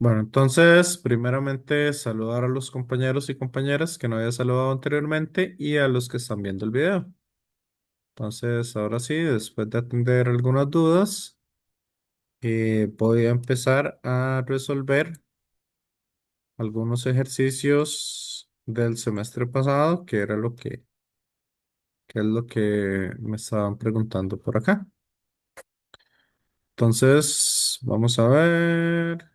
Bueno, entonces, primeramente, saludar a los compañeros y compañeras que no había saludado anteriormente y a los que están viendo el video. Entonces, ahora sí, después de atender algunas dudas, voy a empezar a resolver algunos ejercicios del semestre pasado, que era que es lo que me estaban preguntando por acá. Entonces, vamos a ver.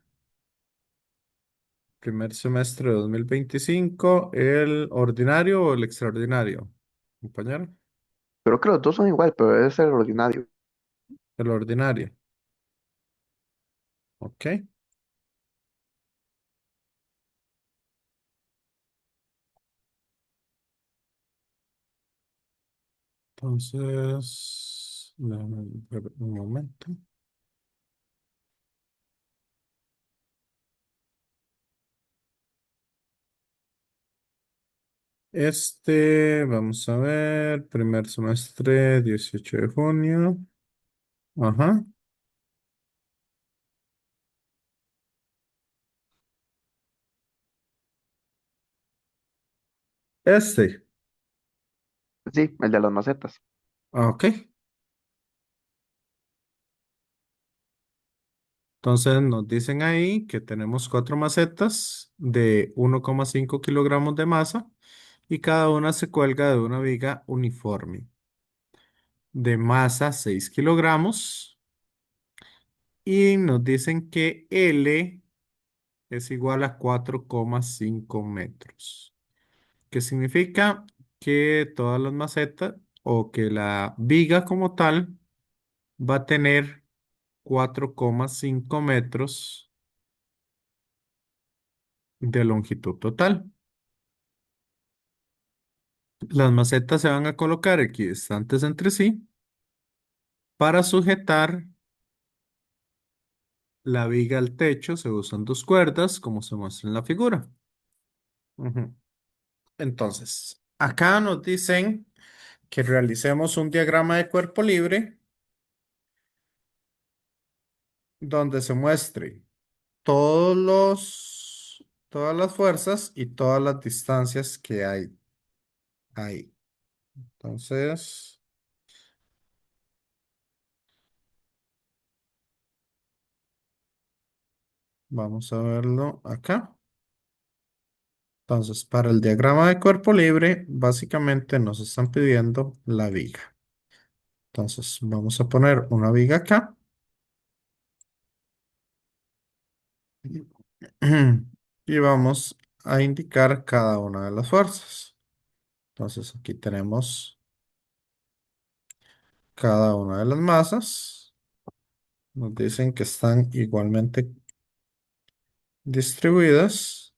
Primer semestre de 2025, ¿el ordinario o el extraordinario? Compañero, Creo que los dos son igual, pero debe ser ordinario. el ordinario. Ok. Entonces, déjame ver un momento. Vamos a ver, primer semestre, 18 de junio. Ajá. Este. Sí, el de las macetas. Ok. Entonces nos dicen ahí que tenemos cuatro macetas de 1,5 kilogramos de masa y cada una se cuelga de una viga uniforme de masa 6 kilogramos y nos dicen que L es igual a 4,5 metros. ¿Qué significa? Que todas las macetas o que la viga como tal va a tener 4,5 metros de longitud total. Las macetas se van a colocar equidistantes entre sí para sujetar la viga al techo. Se usan dos cuerdas, como se muestra en la figura. Ujú. Entonces, acá nos dicen que realicemos un diagrama de cuerpo libre donde se muestre todas las fuerzas y todas las distancias que hay ahí. Entonces, vamos a verlo acá. Entonces, para el diagrama de cuerpo libre, básicamente nos están pidiendo la viga. Entonces, vamos a poner una viga acá. Y vamos a indicar cada una de las fuerzas. Entonces, aquí tenemos cada una de las masas. Nos dicen que están igualmente distribuidas.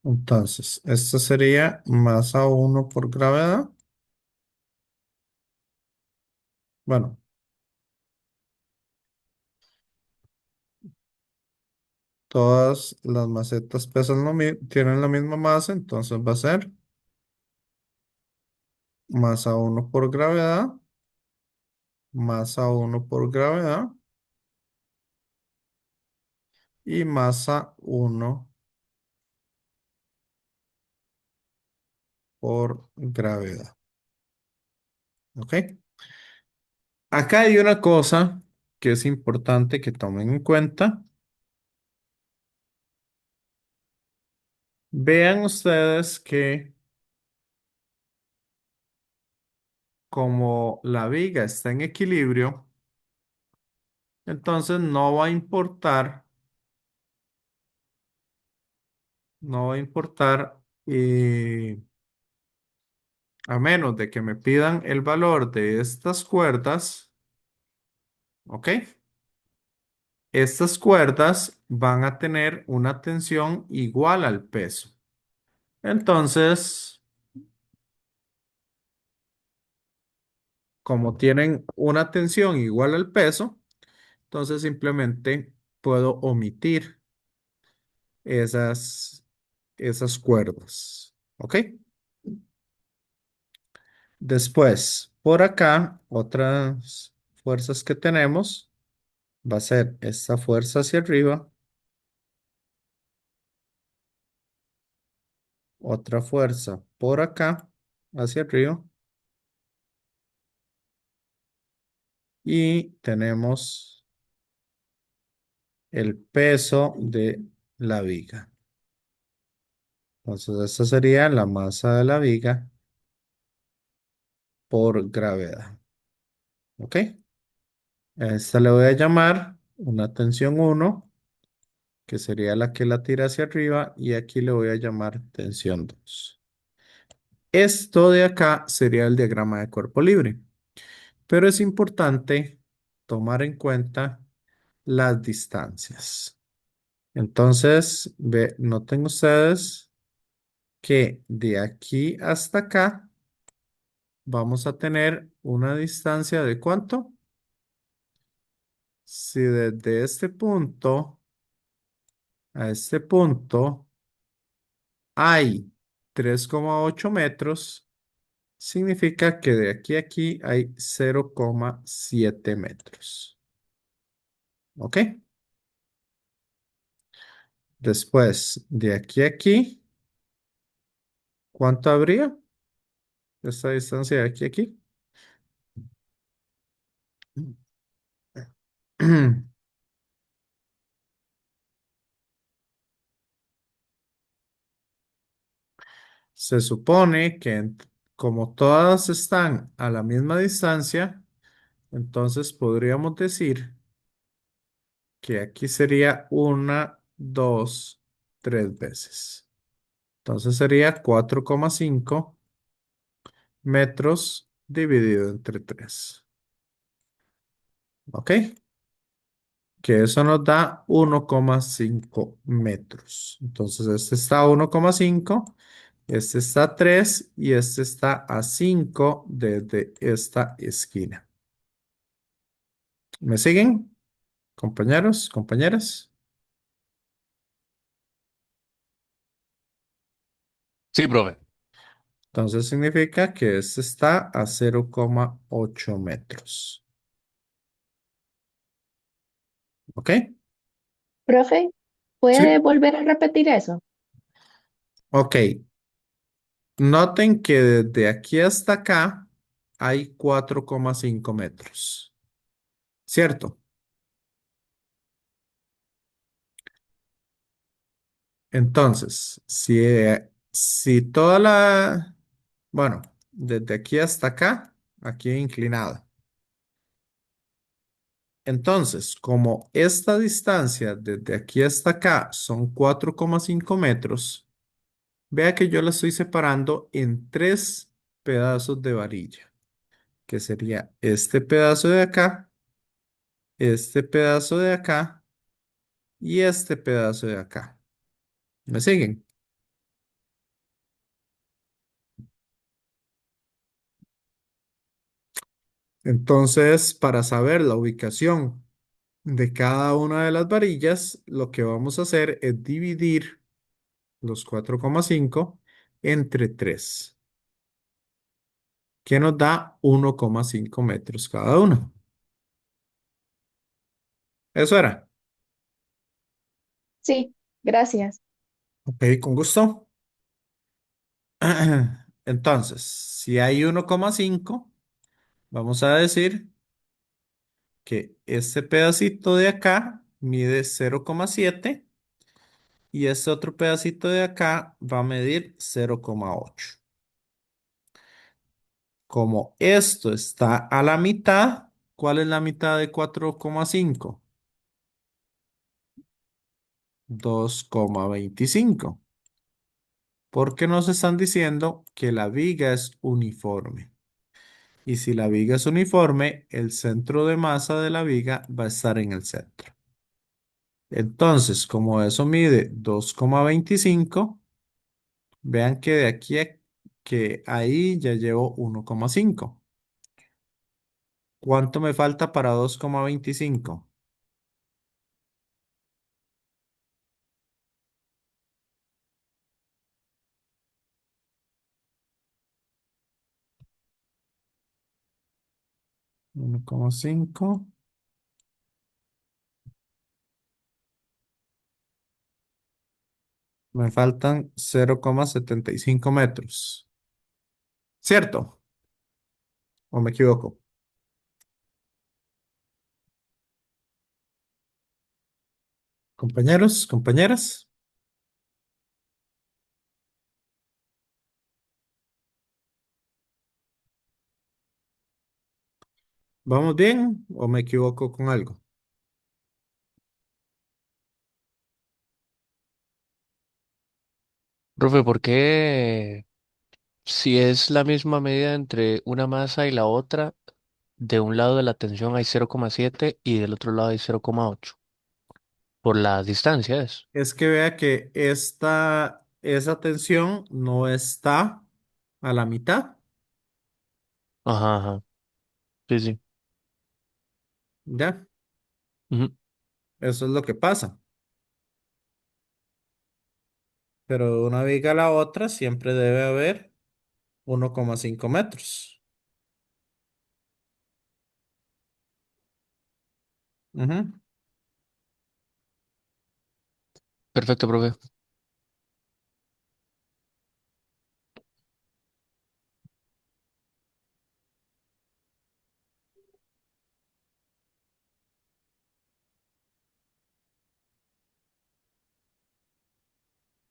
Entonces, esta sería masa uno por gravedad. Bueno, todas las macetas pesan tienen la misma masa, entonces va a ser masa uno por gravedad, masa uno por gravedad y masa uno por gravedad. ¿Ok? Acá hay una cosa que es importante que tomen en cuenta. Vean ustedes que como la viga está en equilibrio, entonces no va a importar, a menos de que me pidan el valor de estas cuerdas, ¿ok? Estas cuerdas van a tener una tensión igual al peso. Entonces, como tienen una tensión igual al peso, entonces simplemente puedo omitir esas, esas cuerdas. ¿Ok? Después, por acá, otras fuerzas que tenemos va a ser esta fuerza hacia arriba, otra fuerza por acá, hacia arriba, y tenemos el peso de la viga. Entonces, esta sería la masa de la viga por gravedad. ¿Ok? A esta le voy a llamar una tensión uno, que sería la que la tira hacia arriba, y aquí le voy a llamar tensión 2. Esto de acá sería el diagrama de cuerpo libre, pero es importante tomar en cuenta las distancias. Entonces, noten ustedes que de aquí hasta acá vamos a tener una distancia de ¿cuánto? Si desde este punto a este punto hay 3,8 metros, significa que de aquí a aquí hay 0,7 metros. ¿Ok? Después, de aquí a aquí, ¿cuánto habría? Esta distancia de aquí a aquí. Se supone que como todas están a la misma distancia, entonces podríamos decir que aquí sería una, dos, tres veces. Entonces sería 4,5 metros dividido entre 3. ¿Ok? Que eso nos da 1,5 metros. Entonces este está a 1,5, este está a 3 y este está a 5 desde esta esquina. ¿Me siguen, compañeros, compañeras? Sí, profe. Entonces significa que este está a 0,8 metros. ¿Ok? Profe, ¿puede Sí. volver a repetir eso? Ok. Noten que desde aquí hasta acá hay 4,5 metros. ¿Cierto? Entonces, si toda la, bueno, desde aquí hasta acá, aquí inclinada. Entonces, como esta distancia desde aquí hasta acá son 4,5 metros, vea que yo la estoy separando en tres pedazos de varilla, que sería este pedazo de acá, este pedazo de acá y este pedazo de acá. ¿Me siguen? Entonces, para saber la ubicación de cada una de las varillas, lo que vamos a hacer es dividir los 4,5 entre 3, que nos da 1,5 metros cada uno. Eso era. Sí, gracias. Ok, con gusto. Entonces, si hay 1,5, vamos a decir que este pedacito de acá mide 0,7 y este otro pedacito de acá va a medir 0,8. Como esto está a la mitad, ¿cuál es la mitad de 4,5? 2,25. Porque nos están diciendo que la viga es uniforme. Y si la viga es uniforme, el centro de masa de la viga va a estar en el centro. Entonces, como eso mide 2,25, vean que de aquí a que ahí ya llevo 1,5. ¿Cuánto me falta para 2,25? 1,5. Me faltan 0,75 metros. ¿Cierto? ¿O me equivoco? Compañeros, compañeras, ¿vamos bien o me equivoco con algo? Profe, ¿por qué si es la misma medida entre una masa y la otra, de un lado de la tensión hay 0,7 y del otro lado hay 0,8? Por la distancia es. Es que vea que esa tensión no está a la mitad, Ajá, ajá. Sí, sí. ¿ya? Ujú. Eso es lo que pasa. Pero de una viga a la otra siempre debe haber 1,5 metros. Ujú. Perfecto, profe.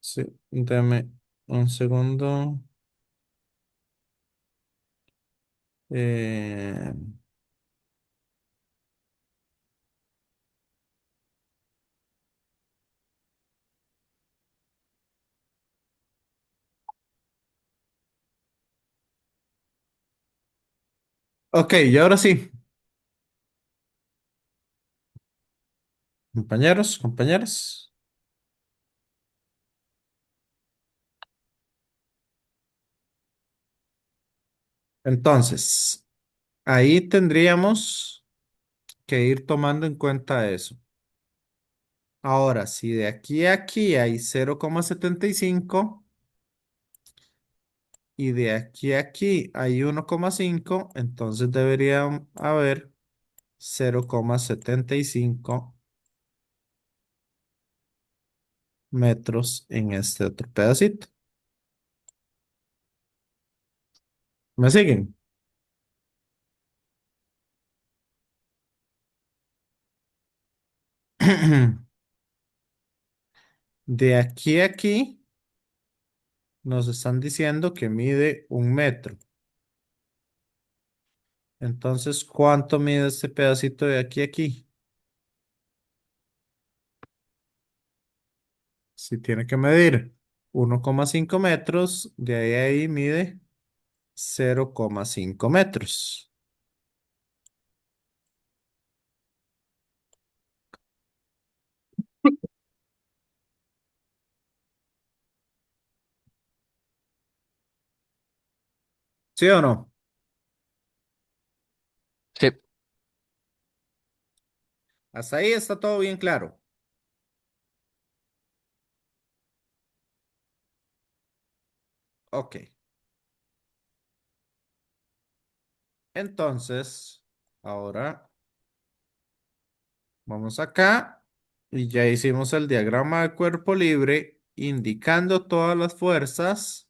Sí, deme un segundo. Eh, ok, y ahora sí, compañeros, compañeras. Entonces, ahí tendríamos que ir tomando en cuenta eso. Ahora, si de aquí a aquí hay 0,75 y de aquí a aquí hay 1,5, entonces debería haber 0,75 metros en este otro pedacito. ¿Me siguen? De aquí a aquí nos están diciendo que mide 1 metro. Entonces, ¿cuánto mide este pedacito de aquí a aquí? Si tiene que medir 1,5 metros, de ahí a ahí mide 0,5 metros. ¿Sí o no? Sí, Hasta ahí está todo bien claro. Ok. Entonces, ahora vamos acá y ya hicimos el diagrama de cuerpo libre indicando todas las fuerzas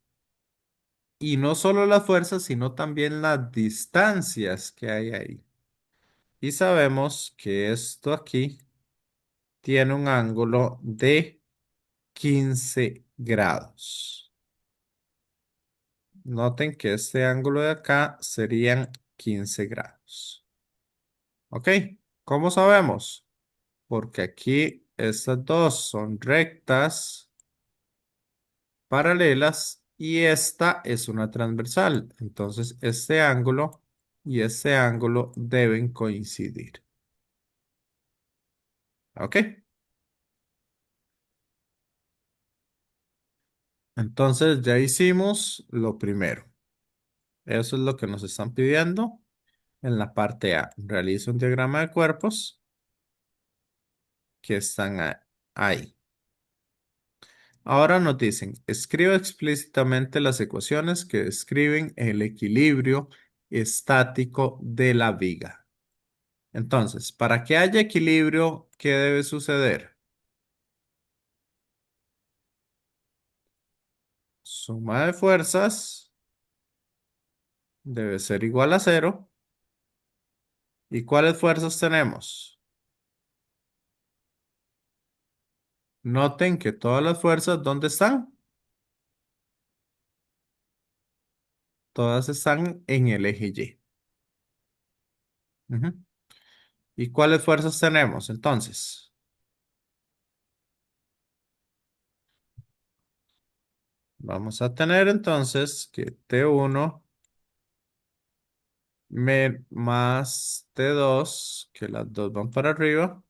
y no solo las fuerzas, sino también las distancias que hay ahí. Y sabemos que esto aquí tiene un ángulo de 15 grados. Noten que este ángulo de acá serían 15 grados. ¿Ok? ¿Cómo sabemos? Porque aquí estas dos son rectas, paralelas y esta es una transversal. Entonces, este ángulo y este ángulo deben coincidir. ¿Ok? Entonces, ya hicimos lo primero. Eso es lo que nos están pidiendo en la parte A. Realiza un diagrama de cuerpos que están ahí. Ahora nos dicen, escribe explícitamente las ecuaciones que describen el equilibrio estático de la viga. Entonces, para que haya equilibrio, ¿qué debe suceder? Suma de fuerzas debe ser igual a cero. ¿Y cuáles fuerzas tenemos? Noten que todas las fuerzas, ¿dónde están? Todas están en el eje Y. Ujú. ¿Y cuáles fuerzas tenemos entonces? Vamos a tener entonces que T1 más T2, que las dos van para arriba,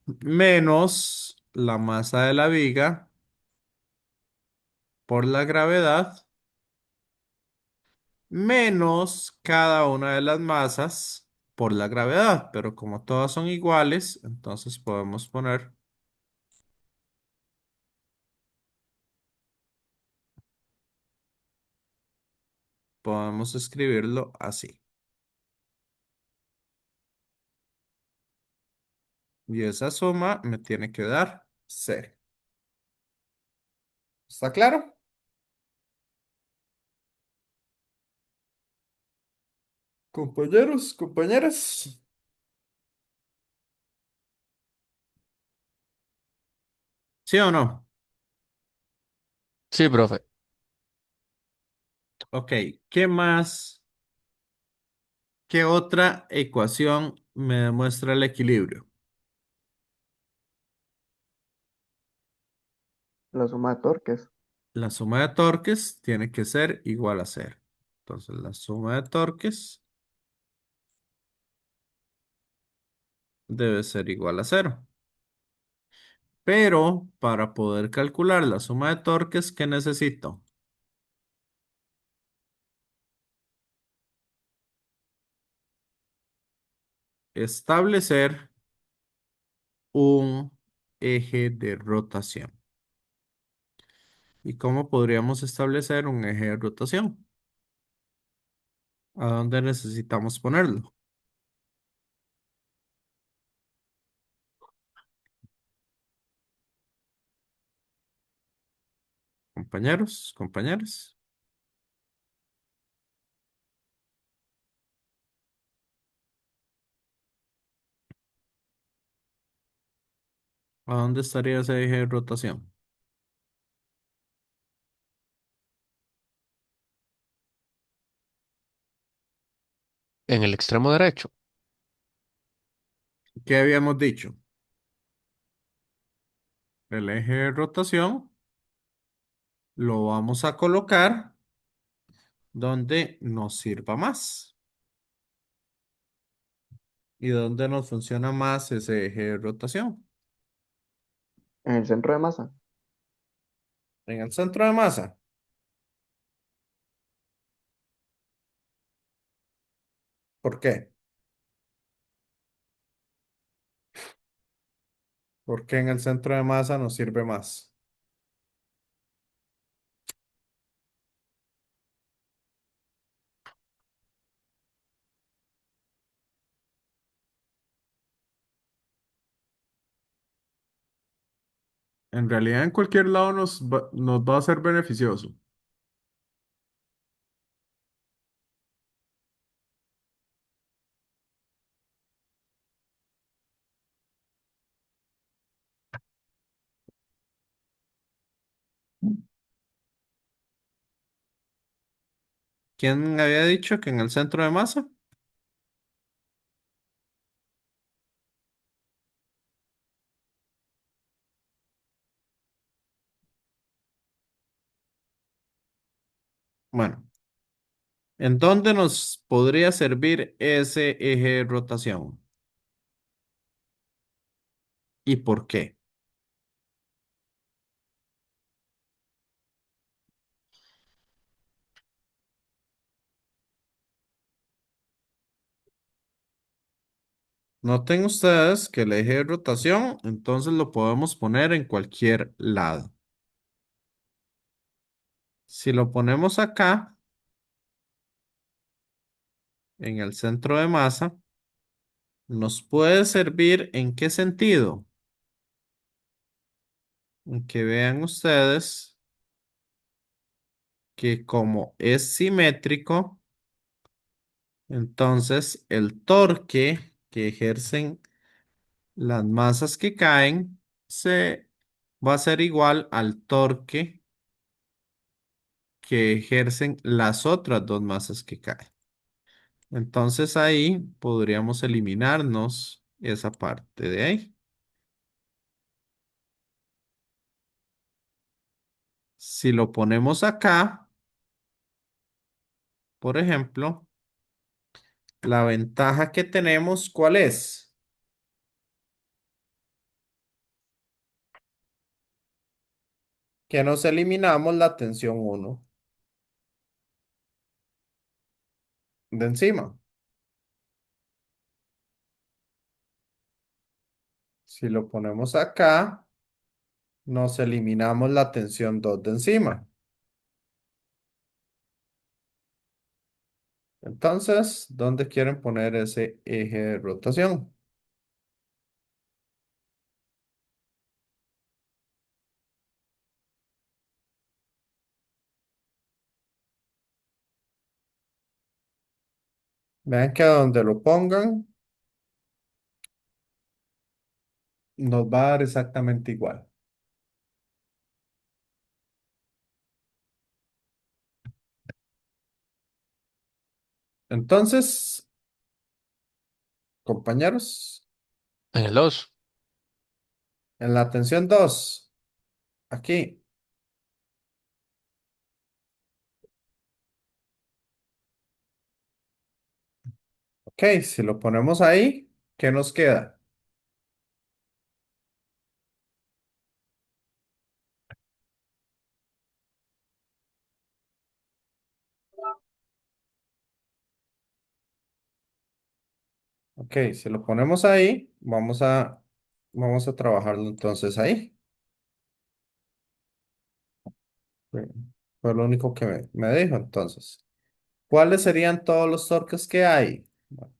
menos la masa de la viga por la gravedad, menos cada una de las masas por la gravedad. Pero como todas son iguales, entonces podemos escribirlo así. Y esa suma me tiene que dar cero. ¿Está claro? Compañeros, compañeras. ¿Sí o no? Sí, profe. Ok, ¿qué más? ¿Qué otra ecuación me demuestra el equilibrio? La suma de torques. La suma de torques tiene que ser igual a cero. Entonces, la suma de torques debe ser igual a cero. Pero para poder calcular la suma de torques, ¿qué necesito? Establecer un eje de rotación. ¿Y cómo podríamos establecer un eje de rotación? ¿A dónde necesitamos ponerlo? Compañeros, compañeras. ¿A dónde estaría ese eje de rotación? En el extremo derecho. ¿Qué habíamos dicho? El eje de rotación lo vamos a colocar donde nos sirva más y donde nos funciona más ese eje de rotación. En el centro de masa. En el centro de masa. ¿Por qué? Porque en el centro de masa nos sirve más. En realidad, en cualquier lado nos va a ser beneficioso. ¿Quién había dicho que en el centro de masa? Bueno, ¿en dónde nos podría servir ese eje de rotación? ¿Y por qué? Noten ustedes que el eje de rotación, entonces lo podemos poner en cualquier lado. Si lo ponemos acá, en el centro de masa nos puede servir ¿en qué sentido? En que vean ustedes que como es simétrico, entonces el torque que ejercen las masas que caen se va a ser igual al torque que ejercen las otras dos masas que caen. Entonces ahí podríamos eliminarnos esa parte de ahí. Si lo ponemos acá, por ejemplo, la ventaja que tenemos, ¿cuál es? Que nos eliminamos la tensión uno de encima. Si lo ponemos acá, nos eliminamos la tensión 2 de encima. Entonces, ¿dónde quieren poner ese eje de rotación? Vean que a donde lo pongan, nos va a dar exactamente igual. Entonces, compañeros, En el 2. en la tensión 2, aquí, ok, si lo ponemos ahí, ¿qué nos queda? Ok, si lo ponemos ahí, vamos a trabajarlo entonces ahí. Fue fue lo único que me dijo entonces. ¿Cuáles serían todos los torques que hay? Bueno,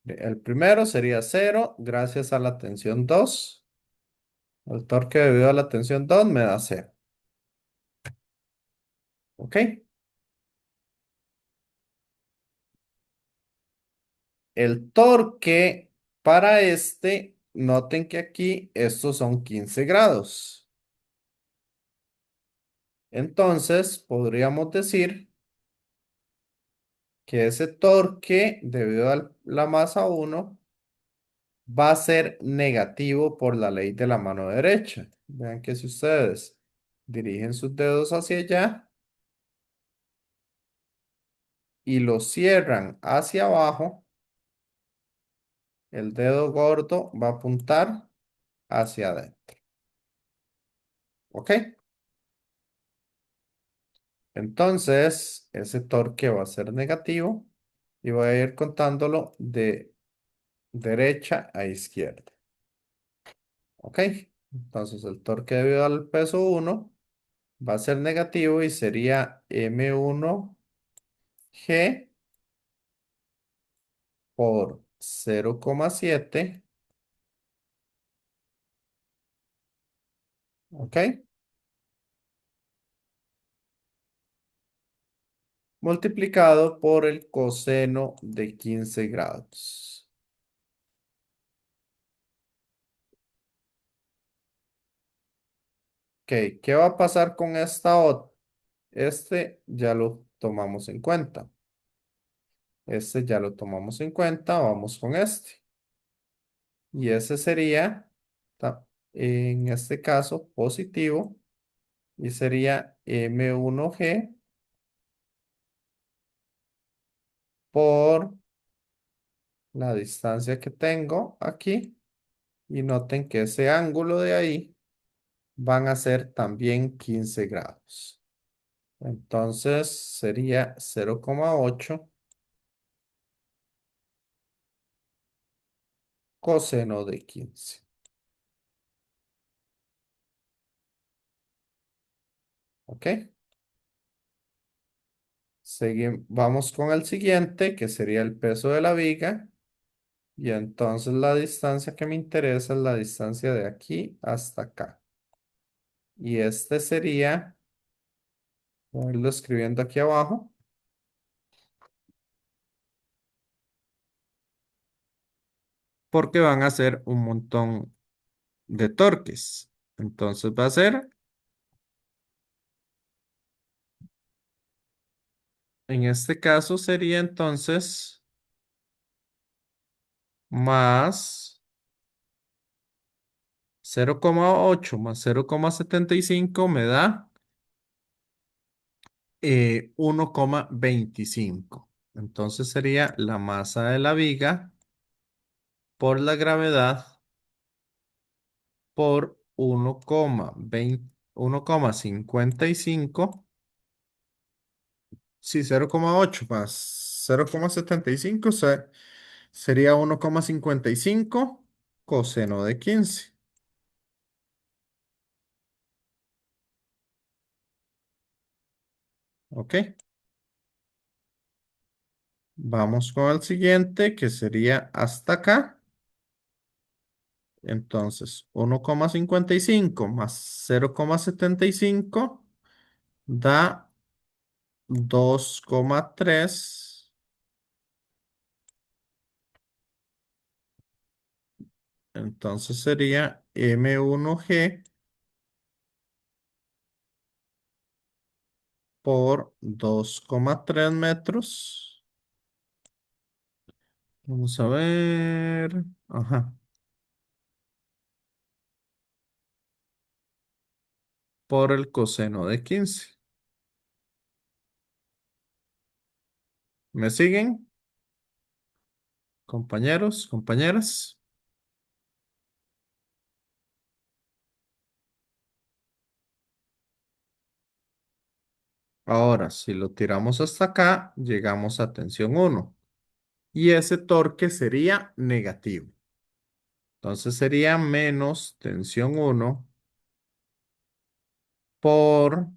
el primero sería cero gracias a la tensión 2. El torque debido a la tensión 2 me da cero. ¿Ok? El torque para este, noten que aquí estos son 15 grados. Entonces, podríamos decir que ese torque debido a la masa uno va a ser negativo por la ley de la mano derecha. Vean que si ustedes dirigen sus dedos hacia allá y los cierran hacia abajo, el dedo gordo va a apuntar hacia adentro. ¿Ok? Entonces, ese torque va a ser negativo y voy a ir contándolo de derecha a izquierda. ¿Ok? Entonces, el torque debido al peso uno va a ser negativo y sería M1G por 0,7, ¿ok? Multiplicado por el coseno de 15 grados. Ok, ¿qué va a pasar con esta otra? Este ya lo tomamos en cuenta. Este ya lo tomamos en cuenta, vamos con este. Y ese sería, en este caso, positivo. Y sería M1G por la distancia que tengo aquí. Y noten que ese ángulo de ahí van a ser también 15 grados. Entonces sería 0,8 coseno de 15. ¿Ok? Vamos con el siguiente, que sería el peso de la viga. Y entonces la distancia que me interesa es la distancia de aquí hasta acá. Y este sería, voy a irlo escribiendo aquí abajo, porque van a ser un montón de torques. Entonces va a ser, en este caso sería entonces más 0,8 más 0,75 me da 1,25. Entonces sería la masa de la viga por la gravedad por 1,20, 1,55. Sí, 0,8 más 0,75 sería 1,55 coseno de 15. ¿Ok? Vamos con el siguiente, que sería hasta acá. Entonces, 1,55 más 0,75 da 2,3. Entonces sería M1G por 2,3 metros. Vamos a ver. Ajá. Por el coseno de 15. ¿Me siguen, compañeros, compañeras? Ahora, si lo tiramos hasta acá, llegamos a tensión 1. Y ese torque sería negativo. Entonces sería menos tensión 1 por,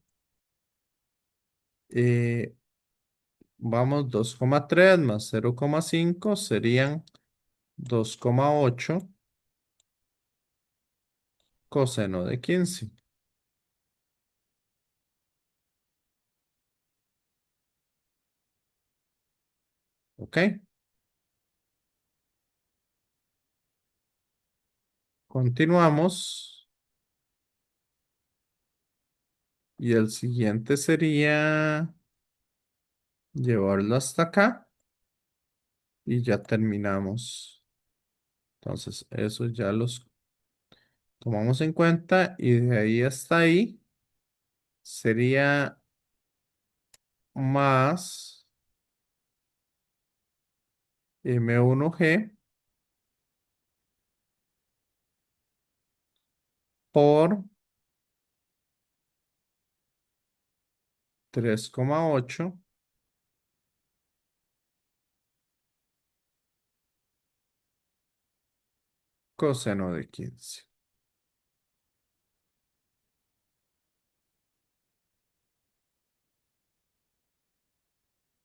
eh, vamos, 2,3 más 0,5 serían 2,8 coseno de 15. ¿Ok? Continuamos. Y el siguiente sería llevarlo hasta acá y ya terminamos. Entonces, eso ya los tomamos en cuenta y de ahí hasta ahí sería más M1G por 3,8 coseno de 15.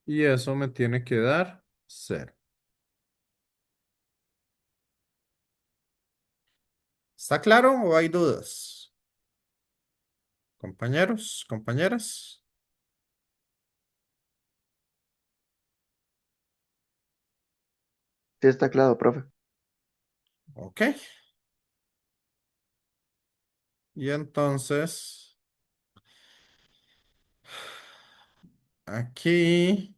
Y eso me tiene que dar 0. ¿Está claro o hay dudas? Compañeros, compañeras. Sí, está claro, profe. Ok. Y entonces, aquí,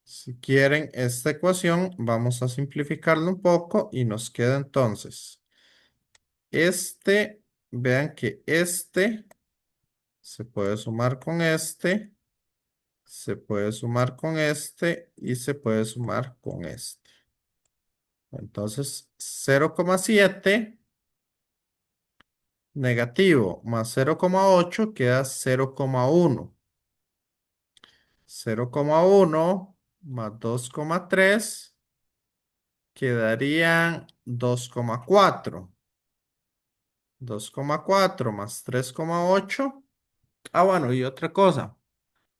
si quieren esta ecuación, vamos a simplificarlo un poco y nos queda entonces vean que este se puede sumar con este, se puede sumar con este y se puede sumar con este. Entonces, 0,7 negativo más 0,8 queda 0,1. 0,1 más 2,3 quedarían 2,4. 2,4 más 3,8. Ah, bueno, y otra cosa.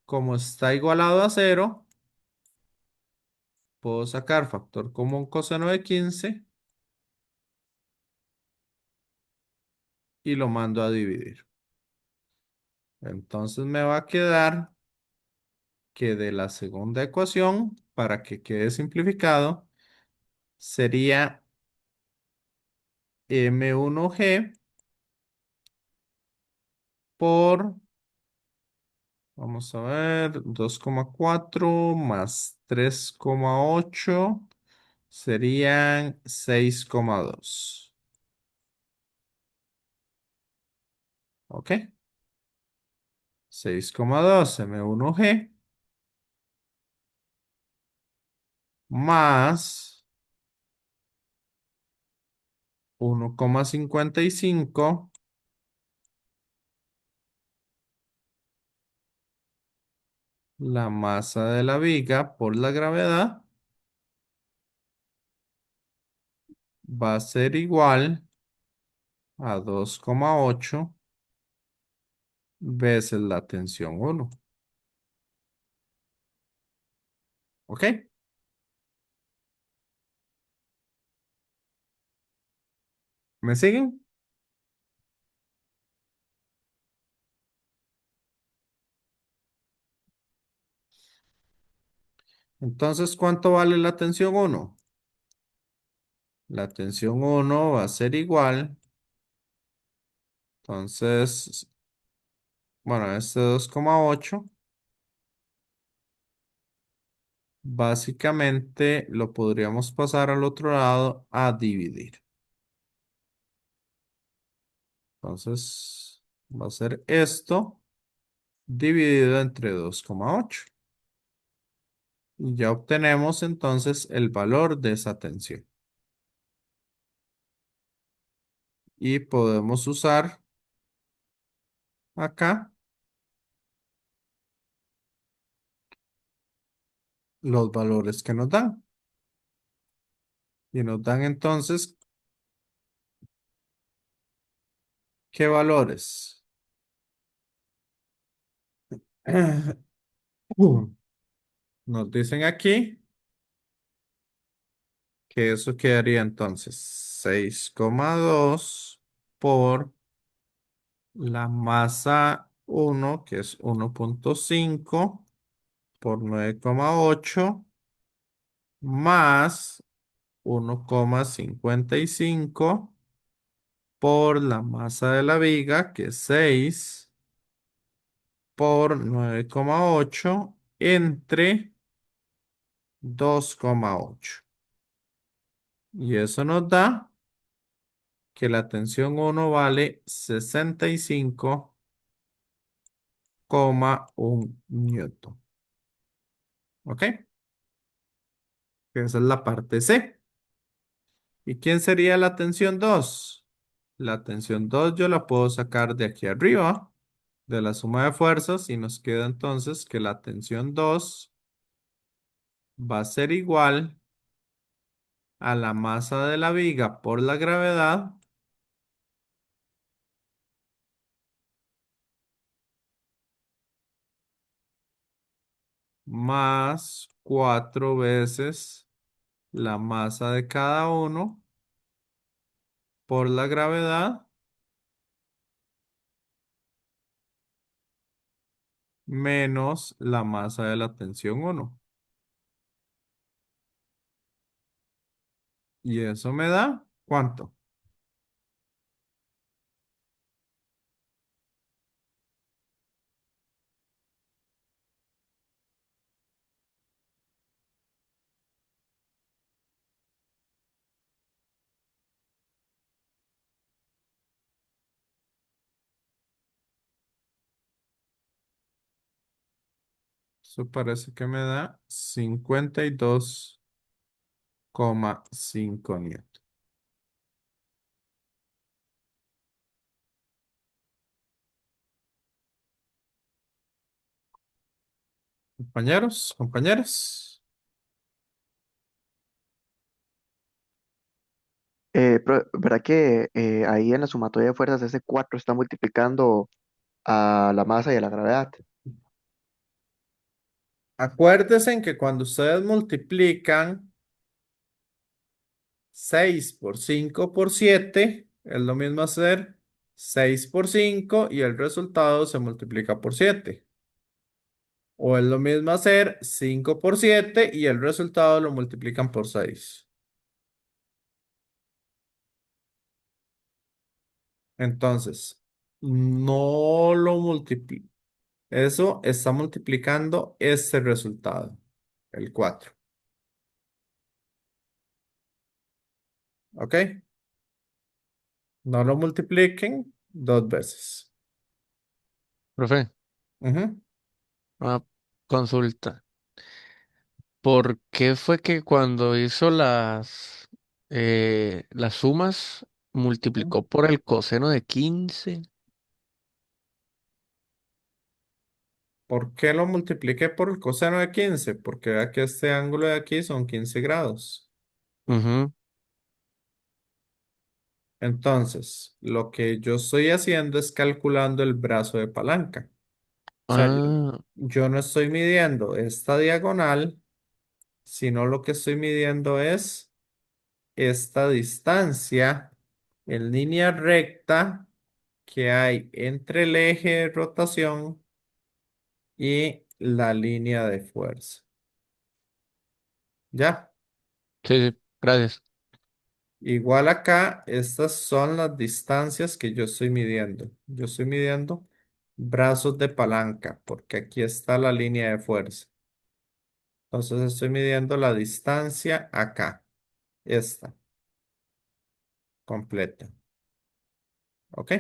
como está igualado a cero, puedo sacar factor común coseno de 15 y lo mando a dividir. Entonces me va a quedar que de la segunda ecuación, para que quede simplificado, sería M1G por, vamos a ver, 2,4 más 3,8 serían 6,2. ¿Ok? 6,2 M1G más 1,55 la masa de la viga por la gravedad va a ser igual a 2,8 veces la tensión 1. ¿Ok? ¿Me siguen? Entonces, ¿cuánto vale la tensión 1? La tensión 1 va a ser igual. Entonces, bueno, este 2,8 básicamente lo podríamos pasar al otro lado a dividir. Entonces, va a ser esto dividido entre 2,8. Y ya obtenemos entonces el valor de esa tensión. Y podemos usar acá los valores que nos dan. Y nos dan entonces, ¿qué valores? Nos dicen aquí que eso quedaría entonces 6,2 por la masa 1, que es 1,5 por 9,8 más 1,55 por la masa de la viga, que es 6 por 9,8 entre 2,8. Y eso nos da que la tensión 1 vale 65,1 newton. ¿Ok? Esa es la parte C. ¿Y quién sería la tensión 2? La tensión 2 yo la puedo sacar de aquí arriba, de la suma de fuerzas, y nos queda entonces que la tensión 2 va a ser igual a la masa de la viga por la gravedad más 4 veces la masa de cada uno por la gravedad menos la masa de la tensión 1. Y eso me da, ¿cuánto? Eso parece que me da 52,5 newton. Compañeros, compañeras. ¿Verdad que ahí en la sumatoria de fuerzas ese 4 está multiplicando a la masa y a la gravedad? Acuérdense en que cuando ustedes multiplican 6 por 5 por 7 es lo mismo hacer 6 por 5 y el resultado se multiplica por 7. O es lo mismo hacer 5 por 7 y el resultado lo multiplican por 6. Entonces, no lo multiplica. Eso está multiplicando este resultado, el 4. ¿Ok? No lo multipliquen dos veces. Profe, Ujú. una consulta. ¿Por qué fue que cuando hizo las sumas multiplicó por el coseno de 15? ¿Por qué lo multipliqué por el coseno de 15? Porque vea que este ángulo de aquí son 15 grados. Ujú. Entonces, lo que yo estoy haciendo es calculando el brazo de palanca. O sea, Ah, yo no estoy midiendo esta diagonal, sino lo que estoy midiendo es esta distancia en línea recta que hay entre el eje de rotación y la línea de fuerza. ¿Ya? sí, sí, gracias. Igual acá, estas son las distancias que yo estoy midiendo. Yo estoy midiendo brazos de palanca, porque aquí está la línea de fuerza. Entonces estoy midiendo la distancia acá, esta, completa. ¿Ok?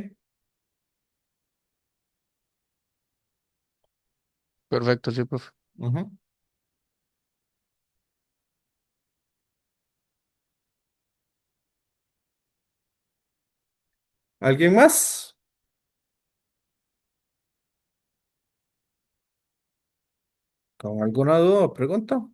Perfecto, sí, profe. Ujú. ¿Alguien más? ¿Con alguna duda o pregunta?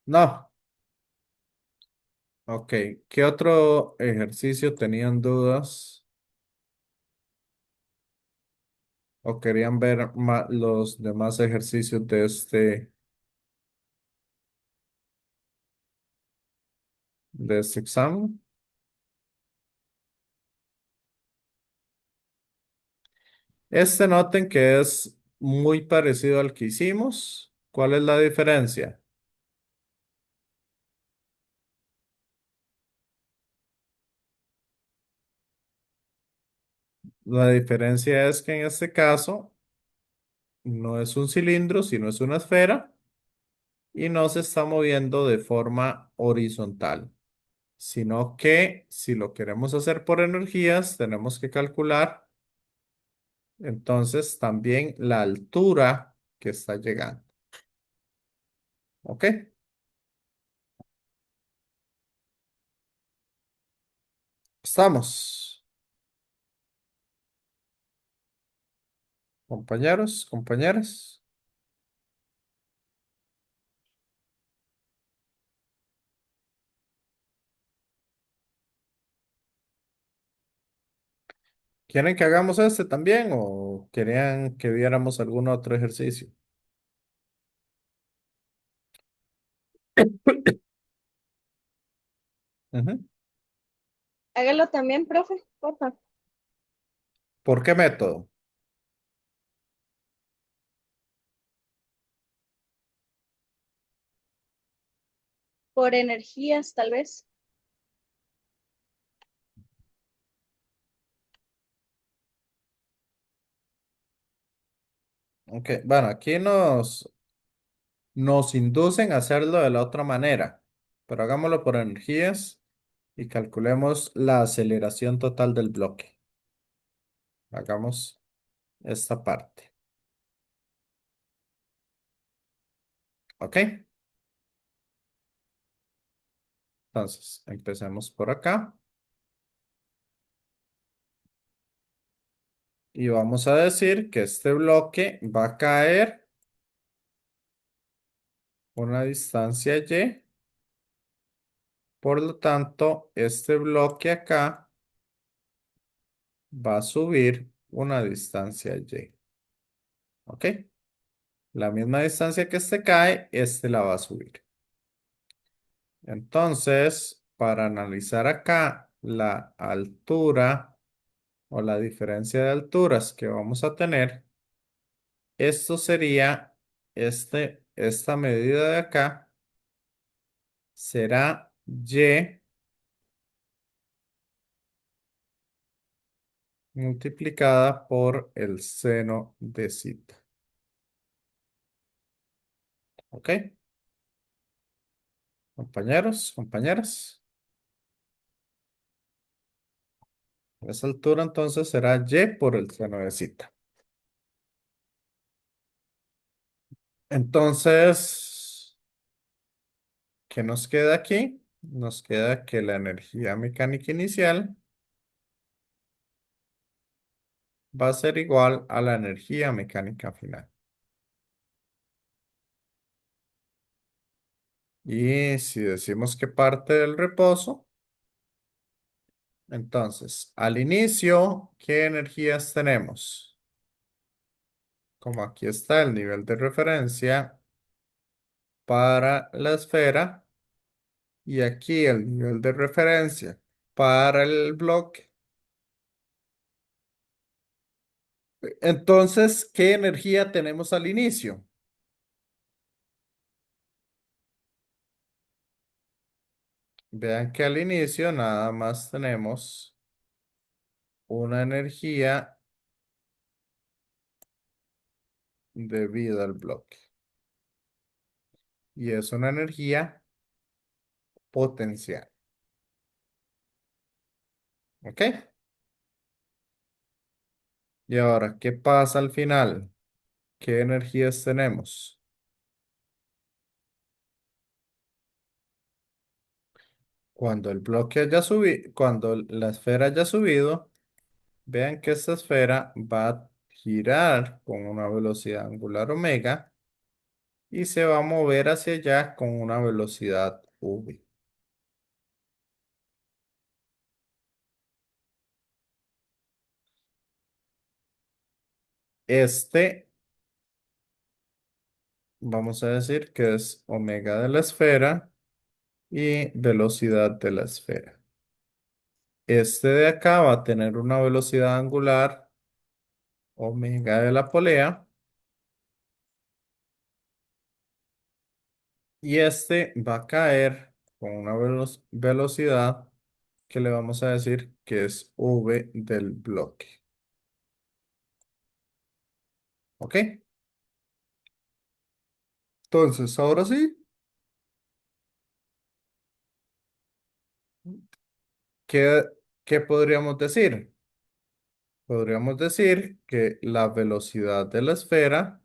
No. Ok. ¿Qué otro ejercicio tenían dudas o querían ver los demás ejercicios de este examen? Este noten que es muy parecido al que hicimos. ¿Cuál es la diferencia? La diferencia es que en este caso no es un cilindro, sino es una esfera y no se está moviendo de forma horizontal, sino que si lo queremos hacer por energías, tenemos que calcular entonces también la altura que está llegando. ¿Ok? Estamos, compañeros, compañeras. ¿Quieren que hagamos este también o querían que viéramos algún otro ejercicio? Ujú. Hágalo también, profe, por favor. ¿Por qué método? Por energías, tal vez. Ok, bueno, aquí nos inducen a hacerlo de la otra manera, pero hagámoslo por energías y calculemos la aceleración total del bloque. Hagamos esta parte. ¿Ok? Entonces, empecemos por acá Y vamos a decir que este bloque va a caer una distancia y. Por lo tanto, este bloque acá va a subir una distancia y. ¿Ok? La misma distancia que este cae, este la va a subir. Entonces, para analizar acá la altura o la diferencia de alturas que vamos a tener, esto sería, esta medida de acá será y multiplicada por el seno de cita. ¿Ok? Compañeros, compañeras. Esa altura entonces será y por el seno de cita. Entonces, ¿qué nos queda aquí? Nos queda que la energía mecánica inicial va a ser igual a la energía mecánica final. Y si decimos que parte del reposo, entonces al inicio, ¿qué energías tenemos? Como aquí está el nivel de referencia para la esfera y aquí el nivel de referencia para el bloque. Entonces, ¿qué energía tenemos al inicio? Vean que al inicio nada más tenemos una energía debido al bloque. Y es una energía potencial. ¿Ok? Y ahora, ¿qué pasa al final? ¿Qué energías tenemos? Cuando el bloque haya subido, cuando la esfera haya subido, vean que esta esfera va a girar con una velocidad angular omega y se va a mover hacia allá con una velocidad v. Este, vamos a decir que es omega de la esfera y velocidad de la esfera. Este de acá va a tener una velocidad angular omega de la polea y este va a caer con una velocidad que le vamos a decir que es v del bloque. ¿Ok? Entonces, ahora sí, ¿qué, qué podríamos decir? Podríamos decir que la velocidad de la esfera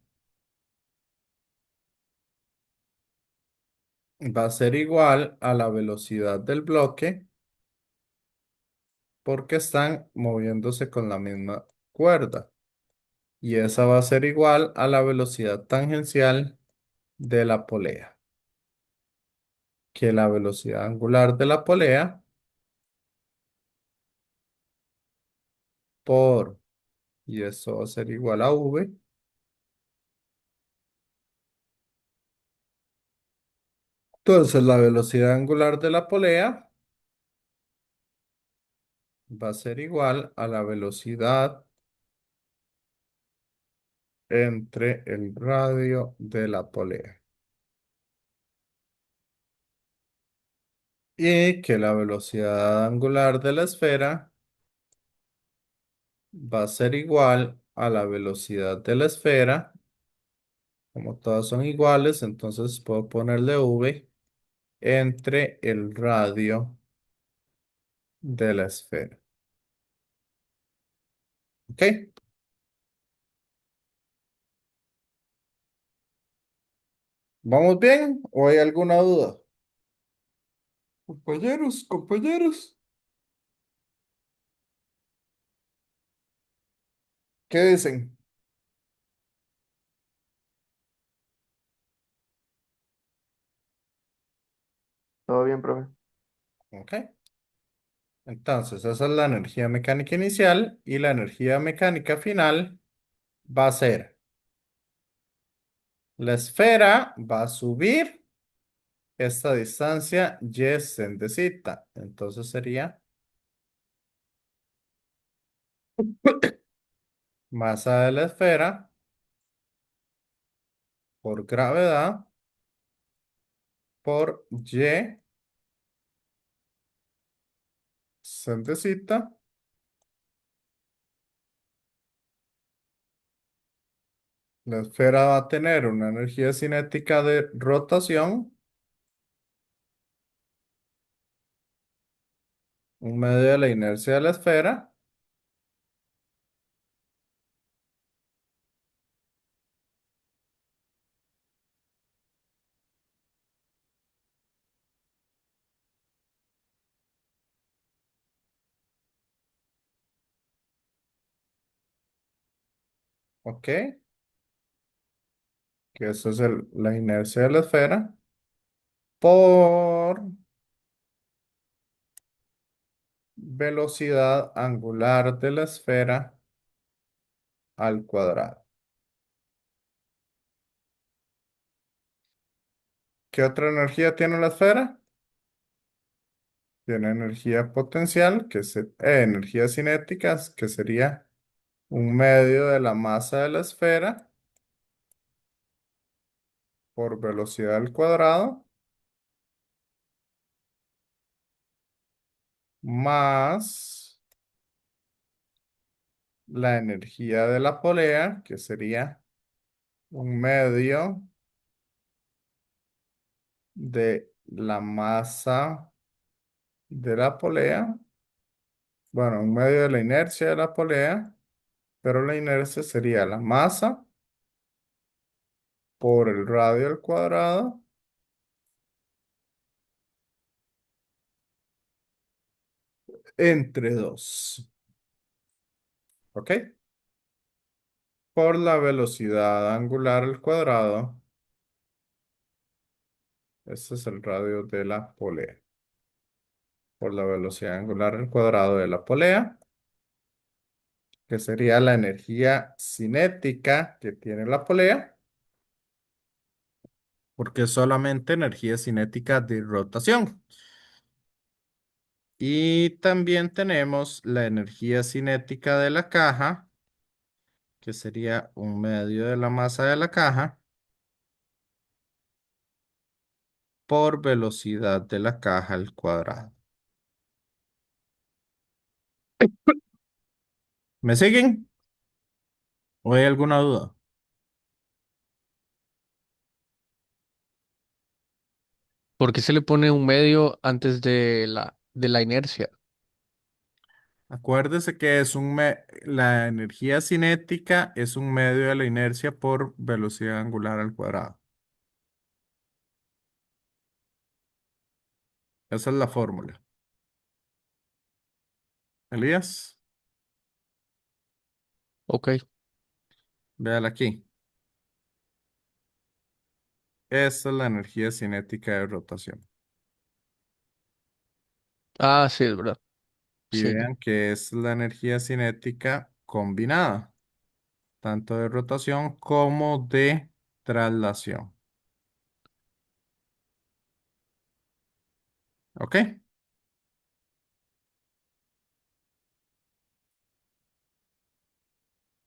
va a ser igual a la velocidad del bloque porque están moviéndose con la misma cuerda. Y esa va a ser igual a la velocidad tangencial de la polea, que la velocidad angular de la polea por, y eso va a ser igual a v, entonces la velocidad angular de la polea va a ser igual a la velocidad entre el radio de la polea. Y que la velocidad angular de la esfera va a ser igual a la velocidad de la esfera. Como todas son iguales, entonces puedo ponerle v entre el radio de la esfera. ¿Ok? ¿Vamos bien o hay alguna duda? Compañeros, compañeros. ¿Qué dicen? Todo bien, profe. Ok. Entonces, esa es la energía mecánica inicial y la energía mecánica final va a ser, la esfera va a subir esta distancia y centecita. Entonces sería masa de la esfera por gravedad por y centecita. La esfera va a tener una energía cinética de rotación, un medio de la inercia de la esfera. ¿Ok? Que eso es la inercia de la esfera por velocidad angular de la esfera al cuadrado. ¿Qué otra energía tiene la esfera? Tiene energía potencial, energía cinética, que sería un medio de la masa de la esfera por velocidad al cuadrado, más la energía de la polea, que sería un medio de la masa de la polea, bueno, un medio de la inercia de la polea, pero la inercia sería la masa por el radio al cuadrado entre 2. ¿Ok? Por la velocidad angular al cuadrado, ese es el radio de la polea. Por la velocidad angular al cuadrado de la polea, que sería la energía cinética que tiene la polea, porque es solamente energía cinética de rotación. Y también tenemos la energía cinética de la caja, que sería un medio de la masa de la caja por velocidad de la caja al cuadrado. ¿Me siguen? ¿O hay alguna duda? ¿Por qué se le pone un medio antes de la inercia? Acuérdese que la energía cinética es un medio de la inercia por velocidad angular al cuadrado. Esa es la fórmula. Elías, Ok. véala aquí. Esa es la energía cinética de rotación. Ah, sí, es verdad. Y Sí. vean que es la energía cinética combinada, tanto de rotación como de traslación. ¿Ok?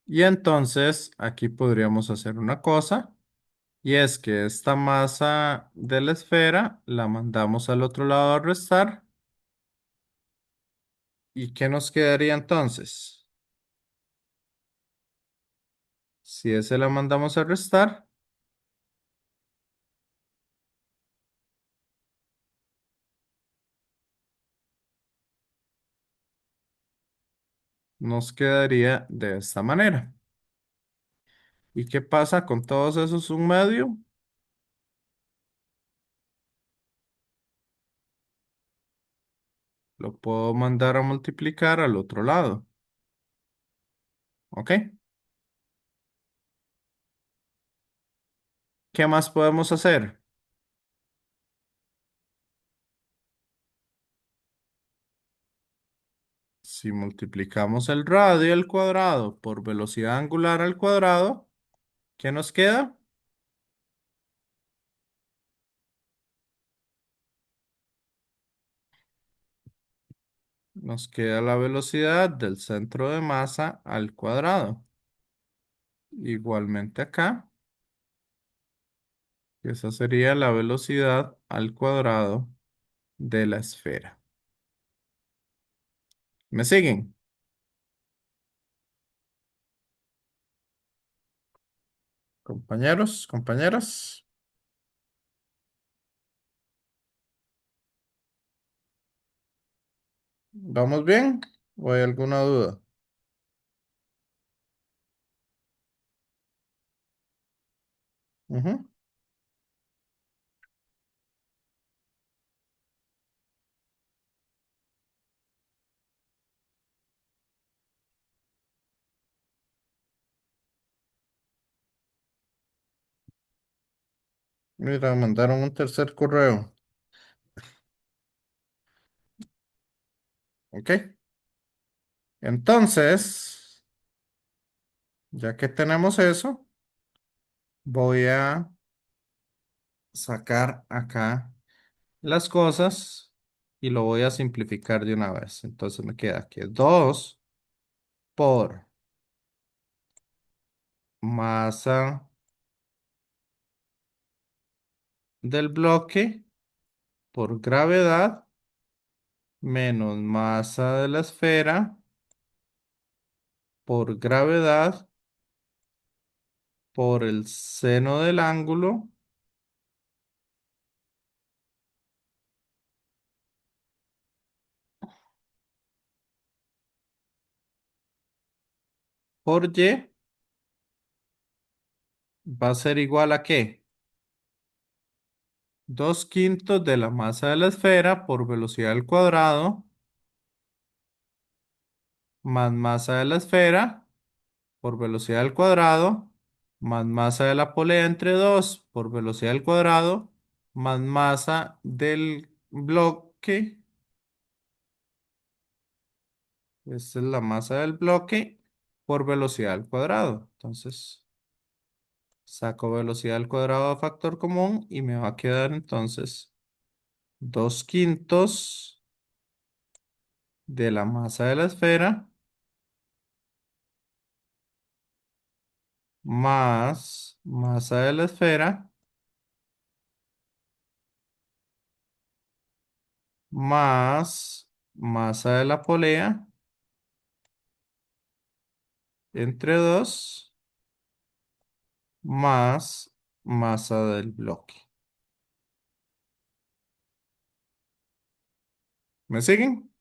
Y entonces aquí podríamos hacer una cosa, y es que esta masa de la esfera la mandamos al otro lado a restar. ¿Y qué nos quedaría entonces? Si ese la mandamos a restar, nos quedaría de esta manera. ¿Y qué pasa con todos esos un medio? Lo puedo mandar a multiplicar al otro lado. ¿Ok? ¿Qué más podemos hacer? Si multiplicamos el radio al cuadrado por velocidad angular al cuadrado, ¿qué nos queda? Nos queda la velocidad del centro de masa al cuadrado. Igualmente acá, esa sería la velocidad al cuadrado de la esfera. ¿Me siguen? Compañeros, compañeras. ¿Vamos bien? ¿O hay alguna duda? Ujú. Mira, mandaron un tercer correo. ¿Ok? Entonces, ya que tenemos eso, voy a sacar acá las cosas y lo voy a simplificar de una vez. Entonces me queda que 2 por masa del bloque por gravedad menos masa de la esfera por gravedad por el seno del ángulo por y va a ser igual a ¿qué? 2/5 de la masa de la esfera por velocidad al cuadrado más masa de la esfera por velocidad al cuadrado más masa de la polea entre 2 por velocidad al cuadrado más masa del bloque. Esta es la masa del bloque por velocidad al cuadrado. Entonces, saco velocidad al cuadrado a factor común y me va a quedar entonces 2/5 de la masa de la esfera más masa de la esfera más masa de la polea entre 2 más masa del bloque. ¿Me siguen?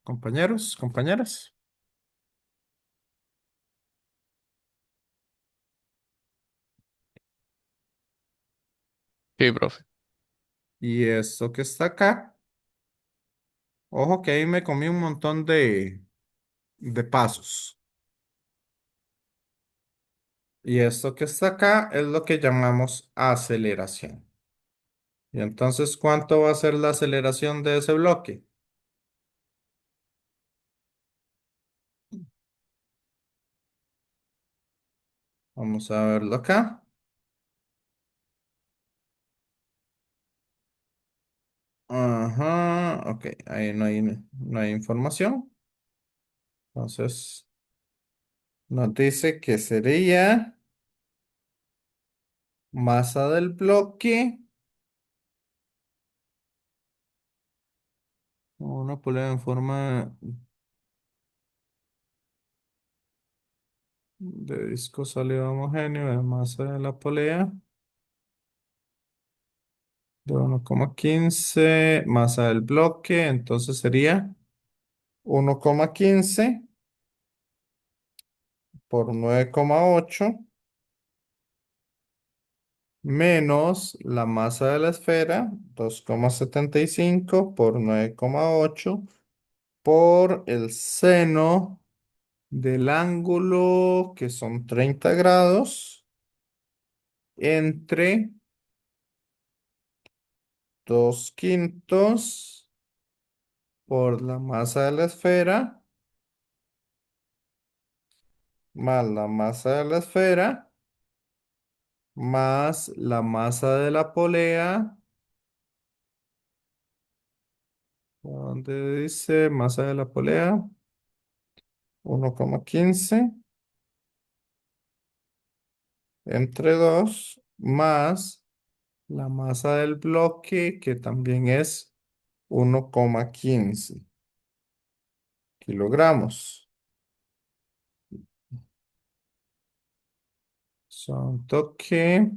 Compañeros, compañeras. Sí, profe. Y esto que está acá, ojo que ahí me comí un montón de pasos. Y esto que está acá es lo que llamamos aceleración. Y entonces, ¿cuánto va a ser la aceleración de ese bloque? Vamos a verlo acá. Ajá, ok, ahí no hay información. Entonces, nos dice que sería masa del bloque. Una polea en forma de disco sólido homogéneo de masa de la polea de 1,15 masa del bloque, entonces sería 1,15 por 9,8 menos la masa de la esfera, 2,75 por 9,8 por el seno del ángulo, que son 30 grados, entre 2/5 por la masa de la esfera más la masa de la esfera más la masa de la polea, donde dice masa de la polea, 1,15 entre 2 más la masa del bloque, que también es 1,15 kilogramos. Son toque,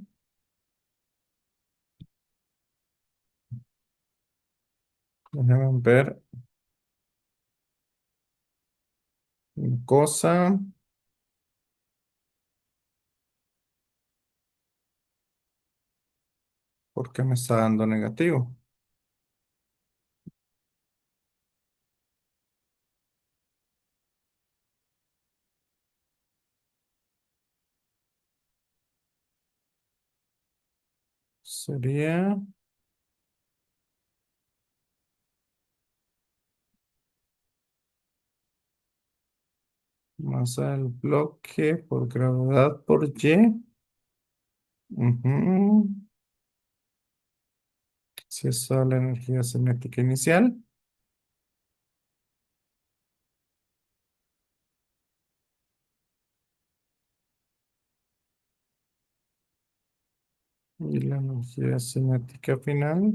déjenme ver una cosa, porque me está dando negativo. Sería masa del bloque por gravedad por Y. Ujú. Si es toda la energía cinética inicial. Y la energía cinética final.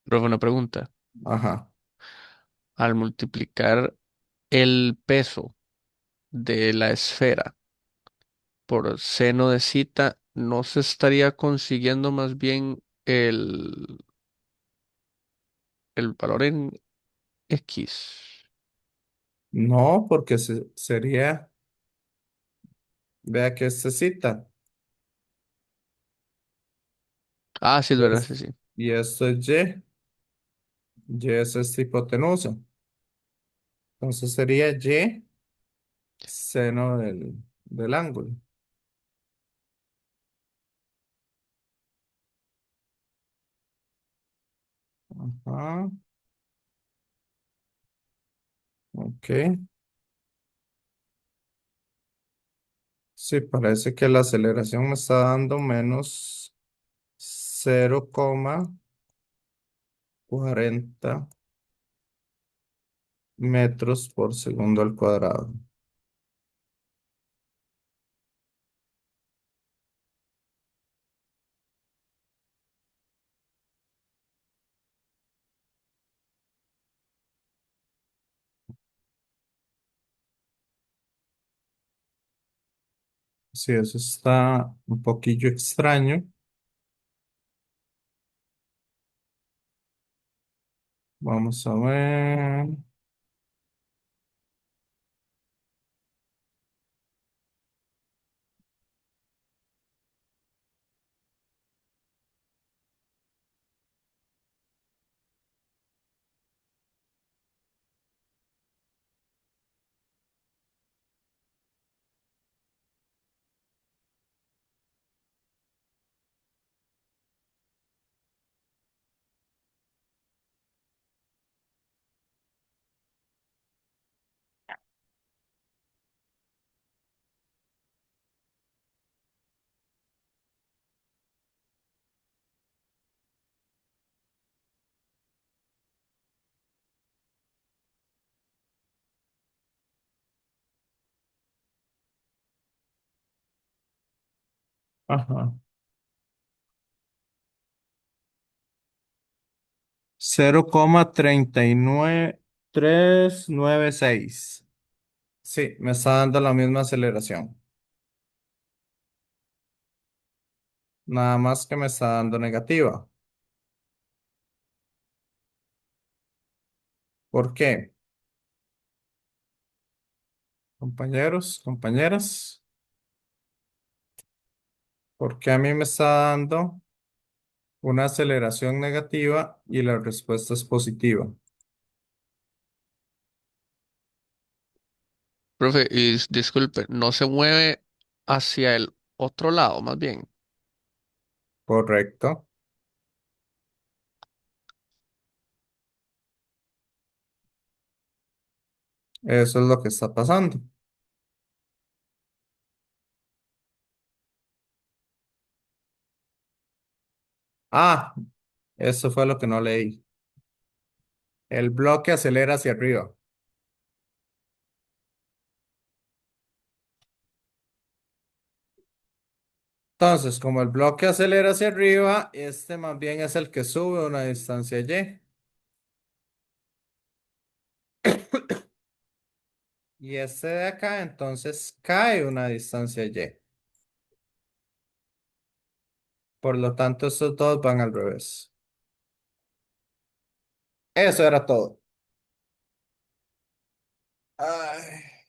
Profe, una pregunta. Ajá. Al multiplicar el peso de la esfera por seno de cita, ¿no se estaría consiguiendo más bien el valor en X? No, porque sería, vea que se cita. Ah, sí, es Y, verdad, sí, sí. y esto es Y. Y es esta hipotenusa. Entonces sería Y seno del ángulo. Ajá. Ok. Sí, parece que la aceleración me está dando menos 0,40 metros por segundo al cuadrado. Sí, eso está un poquillo extraño. Vamos a ver. Ajá. 0,39396. Sí, me está dando la misma aceleración. Nada más que me está dando negativa. ¿Por qué? Compañeros, compañeras, porque a mí me está dando una aceleración negativa y la respuesta es positiva. Profe, y disculpe, ¿no se mueve hacia el otro lado, más bien? Correcto. Eso es lo que está pasando. Ah, eso fue lo que no leí. El bloque acelera hacia arriba. Entonces, como el bloque acelera hacia arriba, este más bien es el que sube una distancia y. Y este de acá, entonces, cae una distancia y. Por lo tanto, estos dos van al revés. Eso era todo. Ay.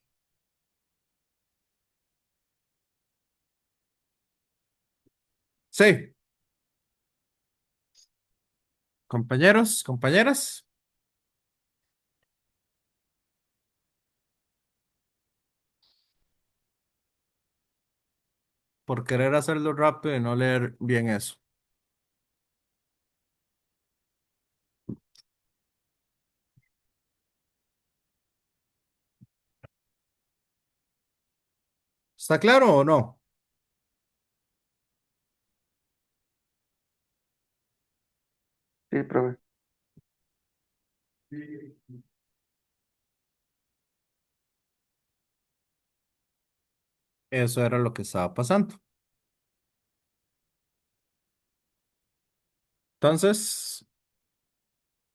Sí, compañeros, compañeras, por querer hacerlo rápido y no leer bien eso. ¿Está claro o no? Sí, profe. Eso era lo que estaba pasando. Entonces,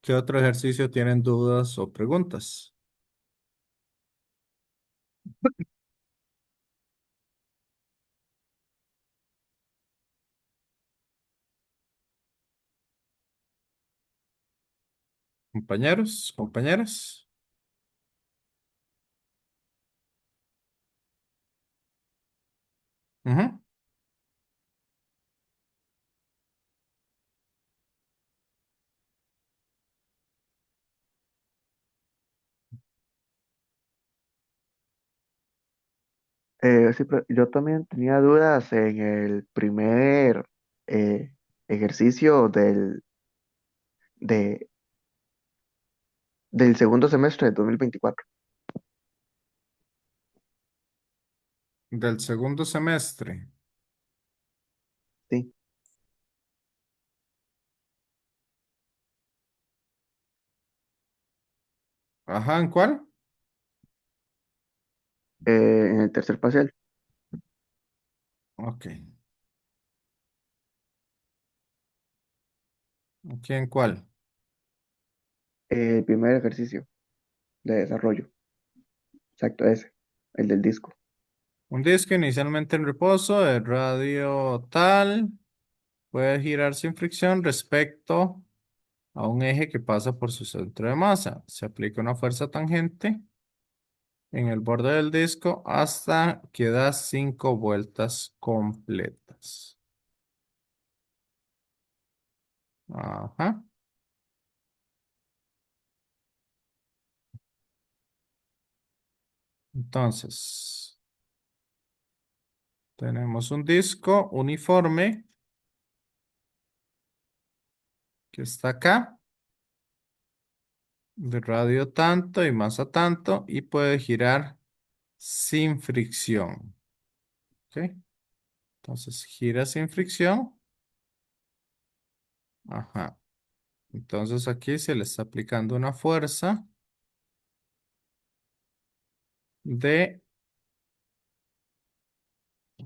¿qué otro ejercicio tienen dudas o preguntas? Compañeros, compañeras. Ujú. Sí, yo también tenía dudas en el primer eh, ejercicio de, del segundo semestre de 2024. Del segundo semestre. Sí, Ajá, ¿en cuál? en el tercer parcial, Ok. ¿Aquí en cuál? el primer ejercicio de desarrollo. Exacto, ese, el del disco. Un disco inicialmente en reposo de radio tal puede girar sin fricción respecto a un eje que pasa por su centro de masa. Se aplica una fuerza tangente en el borde del disco hasta que da 5 vueltas completas. Ajá. Entonces, tenemos un disco uniforme que está acá, de radio tanto y masa tanto, y puede girar sin fricción. ¿Ok? Entonces, gira sin fricción. Ajá. Entonces, aquí se le está aplicando una fuerza de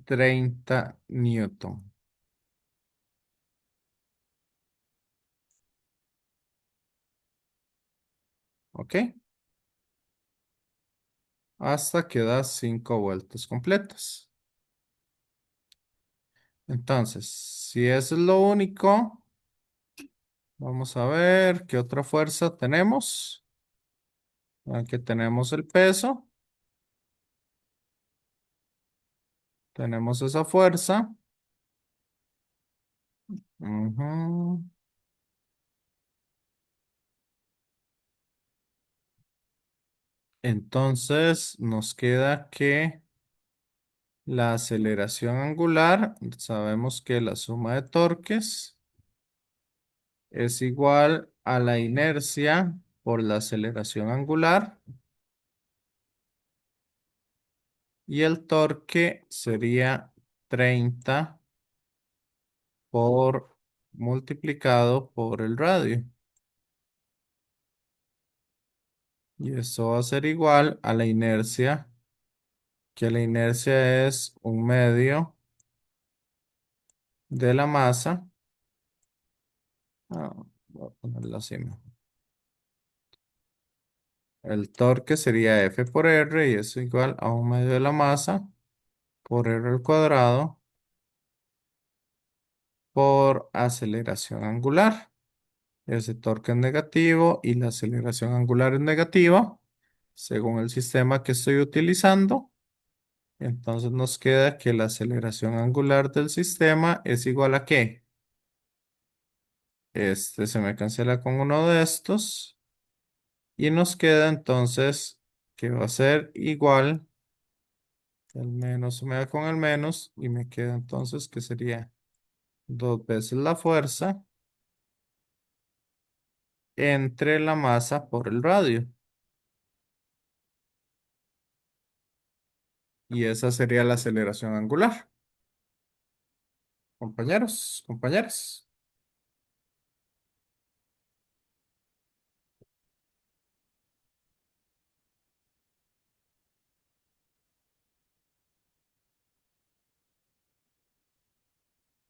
30 Newton. ¿Ok? Hasta que da 5 vueltas completas. Entonces, si eso es lo único, vamos a ver qué otra fuerza tenemos. Aquí tenemos el peso, tenemos esa fuerza. Ujú. Entonces nos queda que la aceleración angular, sabemos que la suma de torques es igual a la inercia por la aceleración angular y el torque sería 30 por multiplicado por el radio. Y eso va a ser igual a la inercia, que la inercia es un medio de la masa. Voy a ponerlo así mejor. El torque sería F por R y eso igual a un medio de la masa por R al cuadrado por aceleración angular. Ese torque es negativo y la aceleración angular es negativa, según el sistema que estoy utilizando. Entonces nos queda que la aceleración angular del sistema es igual a ¿qué? Este se me cancela con uno de estos y nos queda entonces que va a ser igual, el menos se me da con el menos y me queda entonces que sería dos veces la fuerza entre la masa por el radio. Y esa sería la aceleración angular. Compañeros, compañeras.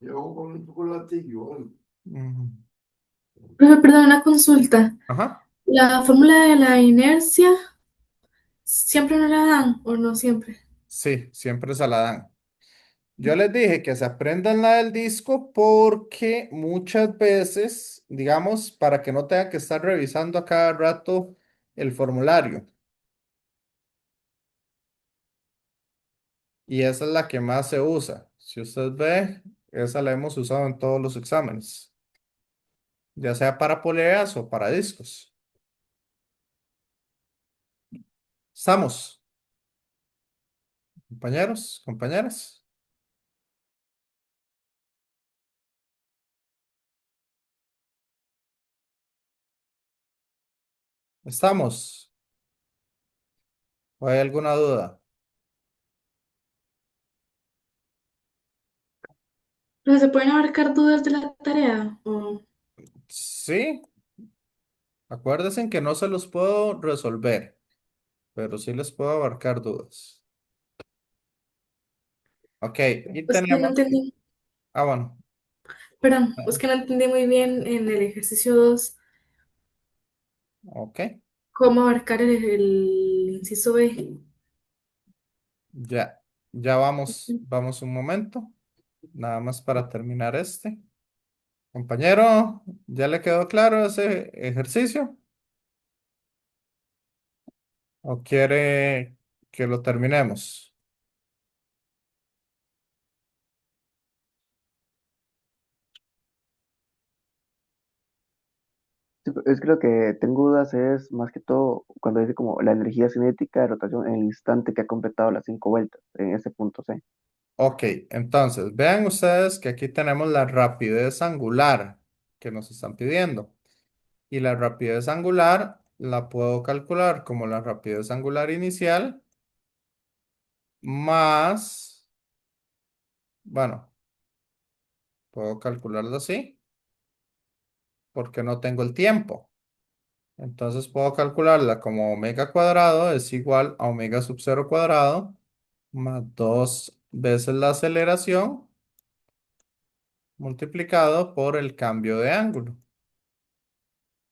Yo con un chocolate igual. Mm, Profe, perdón, una consulta. Ajá. ¿La fórmula de la inercia siempre no la dan o no siempre? Sí, siempre se la dan. Yo les dije que se aprendan la del disco porque muchas veces, digamos, para que no tenga que estar revisando a cada rato el formulario. Y esa es la que más se usa. Si usted ve, esa la hemos usado en todos los exámenes, ya sea para poleas o para discos. ¿Estamos, compañeros, compañeras? ¿Estamos? ¿O hay alguna duda? Profe, ¿se pueden abarcar dudas de la tarea? Sí, acuérdense en que no se los puedo resolver, pero sí les puedo abarcar dudas. Ok, y Es que no tenemos, entendí, bueno, perdón, es que no entendí muy bien en el ejercicio 2 ok, cómo abarcar el inciso B. ya, ya vamos un momento, nada más para terminar este. Compañero, ¿ya le quedó claro ese ejercicio? ¿O quiere que lo terminemos? Sí, es que lo que tengo dudas es más que todo cuando dice como la energía cinética de rotación en el instante que ha completado las 5 vueltas, en ese punto C. Ok, entonces, vean ustedes que aquí tenemos la rapidez angular que nos están pidiendo. Y la rapidez angular la puedo calcular como la rapidez angular inicial más, bueno, puedo calcularlo así porque no tengo el tiempo. Entonces puedo calcularla como omega cuadrado es igual a omega sub cero cuadrado más dos veces la aceleración multiplicado por el cambio de ángulo.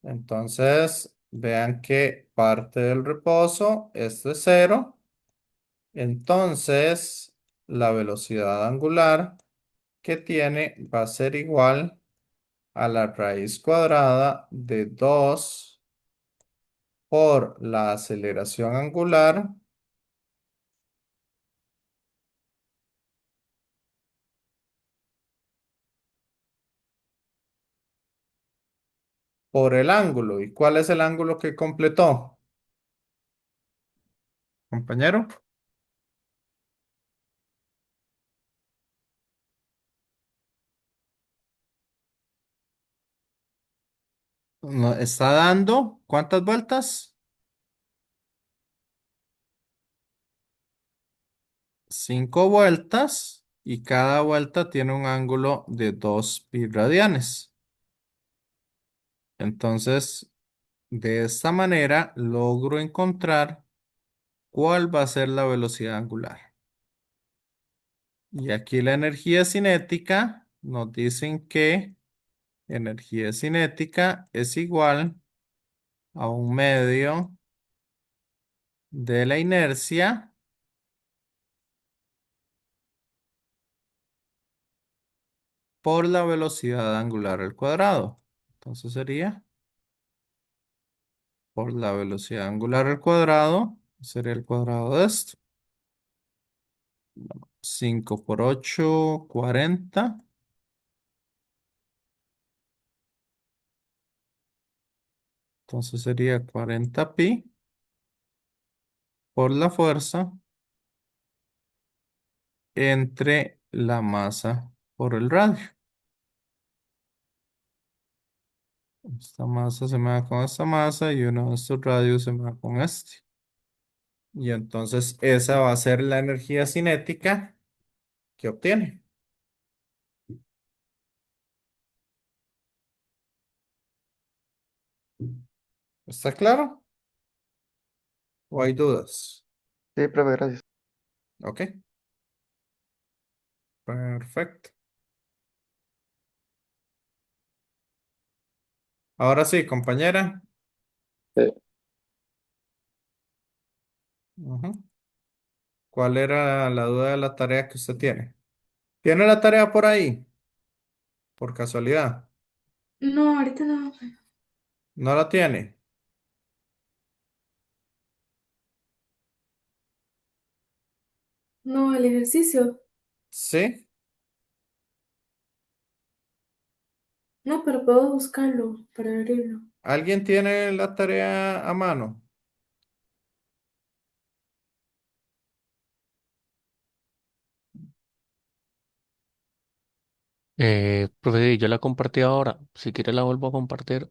Entonces, vean que parte del reposo es de cero. Entonces, la velocidad angular que tiene va a ser igual a la raíz cuadrada de 2 por la aceleración angular por el ángulo. ¿Y cuál es el ángulo que completó? compañero. Está dando, ¿cuántas vueltas? 5 vueltas y cada vuelta tiene un ángulo de 2 pi radianes. Entonces, de esta manera logro encontrar cuál va a ser la velocidad angular. Y aquí la energía cinética nos dicen que energía cinética es igual a un medio de la inercia por la velocidad angular al cuadrado. Entonces sería por la velocidad angular al cuadrado, sería el cuadrado de esto. 5 por 8, 40. Entonces sería 40 pi por la fuerza entre la masa por el radio. Esta masa se me va con esta masa y uno de estos radios se me va con este. Y entonces esa va a ser la energía cinética que obtiene. ¿Está claro? ¿O hay dudas? Sí, profe, gracias. Ok, perfecto. Ahora sí, compañera. Sí. Ujú. ¿Cuál era la duda de la tarea que usted tiene? ¿Tiene la tarea por ahí? Por casualidad. No, ahorita no. ¿No la tiene? No, el ejercicio. ¿Sí? No, pero puedo buscarlo para abrirlo. ¿Alguien tiene la tarea a mano? Profe, yo la compartí ahora. Si quiere la vuelvo a compartir.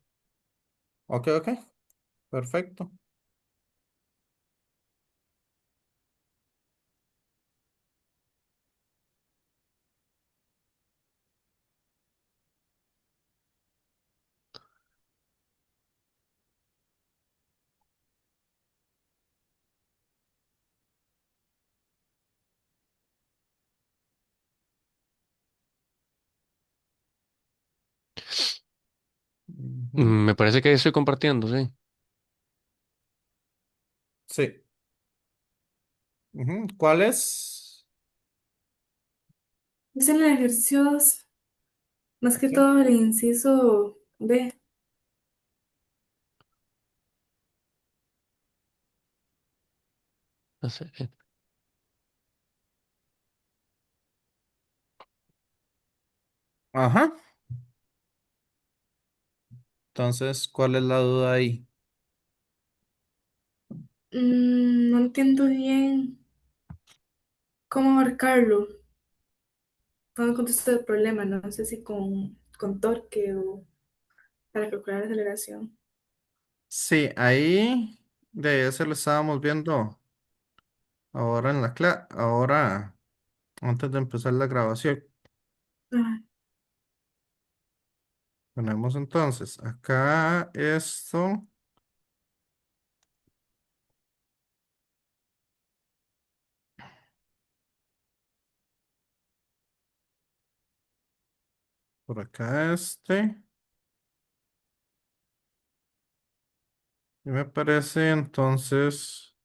Ok, ok, perfecto. Ujú. Me parece que estoy compartiendo, sí. Sí. Ujú. ¿Cuál es? Es en el ejercicio 2, más que Ok. todo el inciso B. No sé. Ajá. Entonces, ¿cuál es la duda ahí? No entiendo bien cómo marcarlo. No encontré el problema, no sé si con torque o para calcular la aceleración. Sí, ahí de eso lo estábamos viendo ahora en la clase, ahora antes de empezar la grabación. Ah, Ponemos entonces acá esto, por acá este, y me parece entonces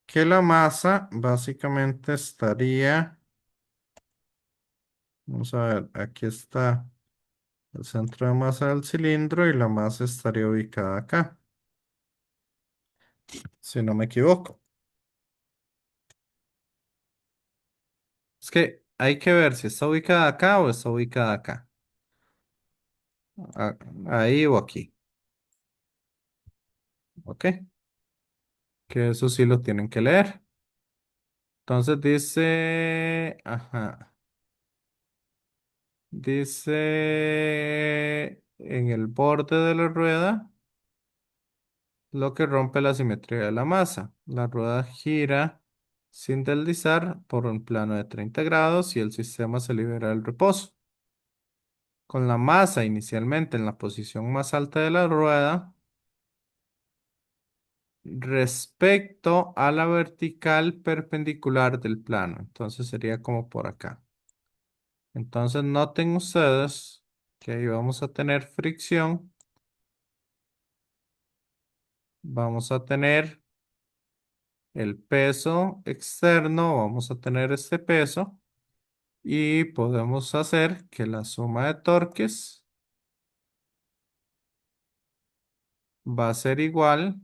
que la masa básicamente estaría, vamos a ver, aquí está el centro de masa del cilindro y la masa estaría ubicada acá, si no me equivoco. Es que hay que ver si está ubicada acá o está ubicada acá. Ah, ahí o aquí. ¿Ok? que eso sí lo tienen que leer. Entonces dice, ajá, dice en el borde de la rueda lo que rompe la simetría de la masa. La rueda gira sin deslizar por un plano de 30 grados y el sistema se libera del reposo. Con la masa inicialmente en la posición más alta de la rueda, respecto a la vertical perpendicular del plano. Entonces sería como por acá. Entonces noten ustedes que ahí vamos a tener fricción, vamos a tener el peso externo, vamos a tener este peso y podemos hacer que la suma de torques va a ser igual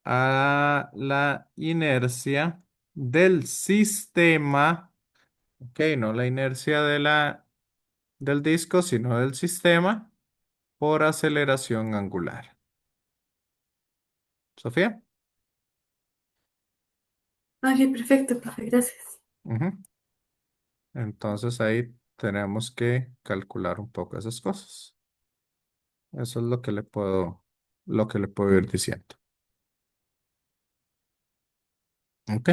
a la inercia del sistema, ok, no la inercia del disco, sino del sistema por aceleración angular. ¿Sofía? Ok, perfecto, profe, gracias. Ujú. Entonces ahí tenemos que calcular un poco esas cosas. Eso es lo que le puedo ir diciendo. Ok.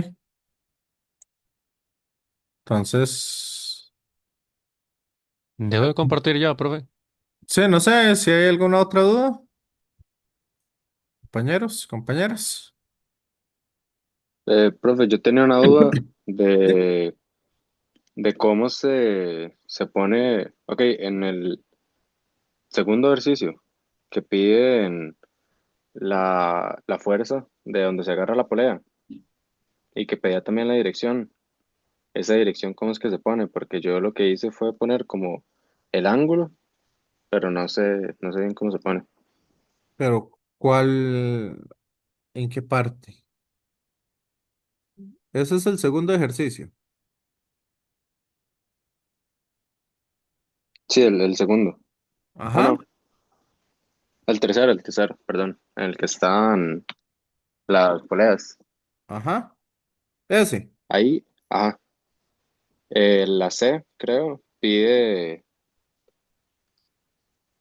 Entonces, Debo de compartir ya, profe. sí, no sé si hay alguna otra duda, compañeros, compañeras. Profe, yo tenía una duda Sí. de cómo se pone, ok, en el segundo ejercicio que piden la fuerza de donde se agarra la polea y que pedía también la dirección. Esa dirección, ¿cómo es que se pone? Porque yo lo que hice fue poner como el ángulo, pero no sé bien cómo se pone. Pero, en qué parte? Ese es el segundo ejercicio. Sí, el segundo. Ah, Ajá, no, el tercero, perdón, en el que están las poleas. ajá, ese. Ahí, ajá, la C, creo, pide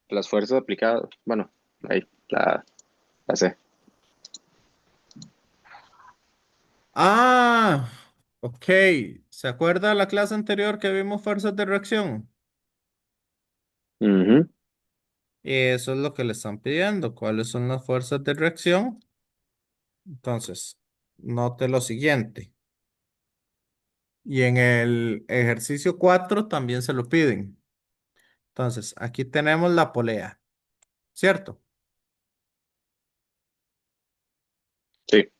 las fuerzas aplicadas. Bueno, ahí, la C. Ah, ok. ¿Se acuerda la clase anterior que vimos fuerzas de reacción? Ujú. Eso es lo que le están pidiendo. ¿Cuáles son las fuerzas de reacción? Entonces, note lo siguiente. Y en el ejercicio 4 también se lo piden. Entonces, aquí tenemos la polea, ¿cierto? Sí,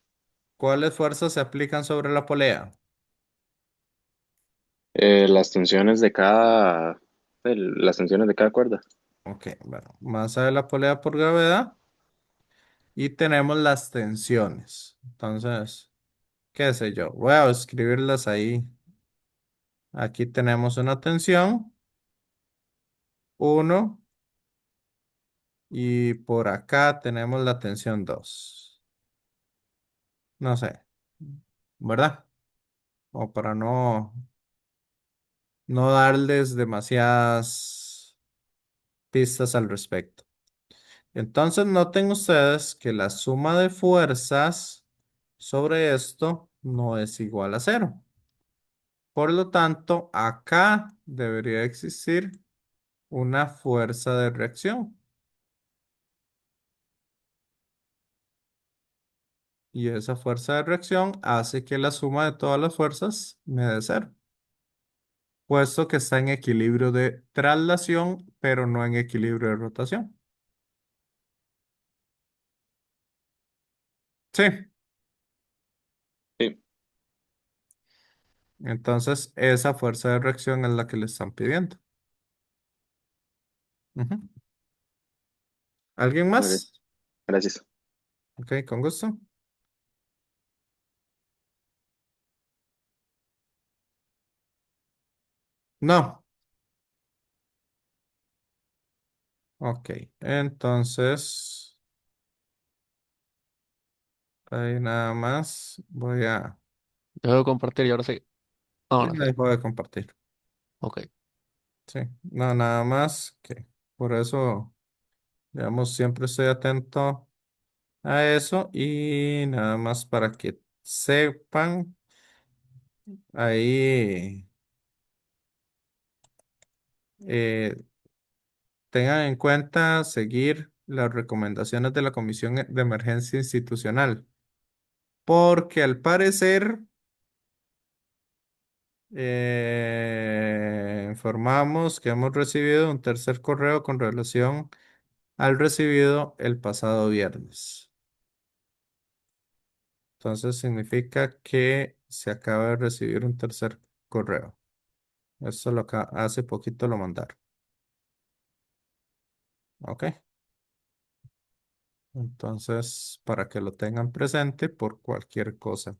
¿Cuáles fuerzas se aplican sobre la polea? las tensiones las tensiones de cada cuerda. Ok, bueno, masa de la polea por gravedad y tenemos las tensiones. Entonces, qué sé yo, voy a escribirlas ahí. Aquí tenemos una tensión, uno, y por acá tenemos la tensión 2. No sé, ¿verdad? O para no darles demasiadas pistas al respecto. Entonces noten ustedes que la suma de fuerzas sobre esto no es igual a cero. Por lo tanto, acá debería existir una fuerza de reacción y esa fuerza de reacción hace que la suma de todas las fuerzas me dé cero, puesto que está en equilibrio de traslación, pero no en equilibrio de rotación. Sí, Sí, entonces esa fuerza de reacción es la que le están pidiendo. Ujú. ¿Alguien ok, más? gracias. Ok, con gusto. No. Ok, entonces Ahí nada más voy a... Dejo de compartir y ahora sí. Y Vámonos. ahí voy a compartir. Ok. Sí, no, nada más que por eso, digamos, siempre estoy atento a eso y nada más para que sepan, ahí eh, tengan en cuenta seguir las recomendaciones de la Comisión de Emergencia Institucional, porque al parecer informamos que hemos recibido un tercer correo con relación al recibido el pasado viernes. Entonces significa que se acaba de recibir un tercer correo. Eso hace poquito lo mandaron. ¿Ok? Entonces, para que lo tengan presente por cualquier cosa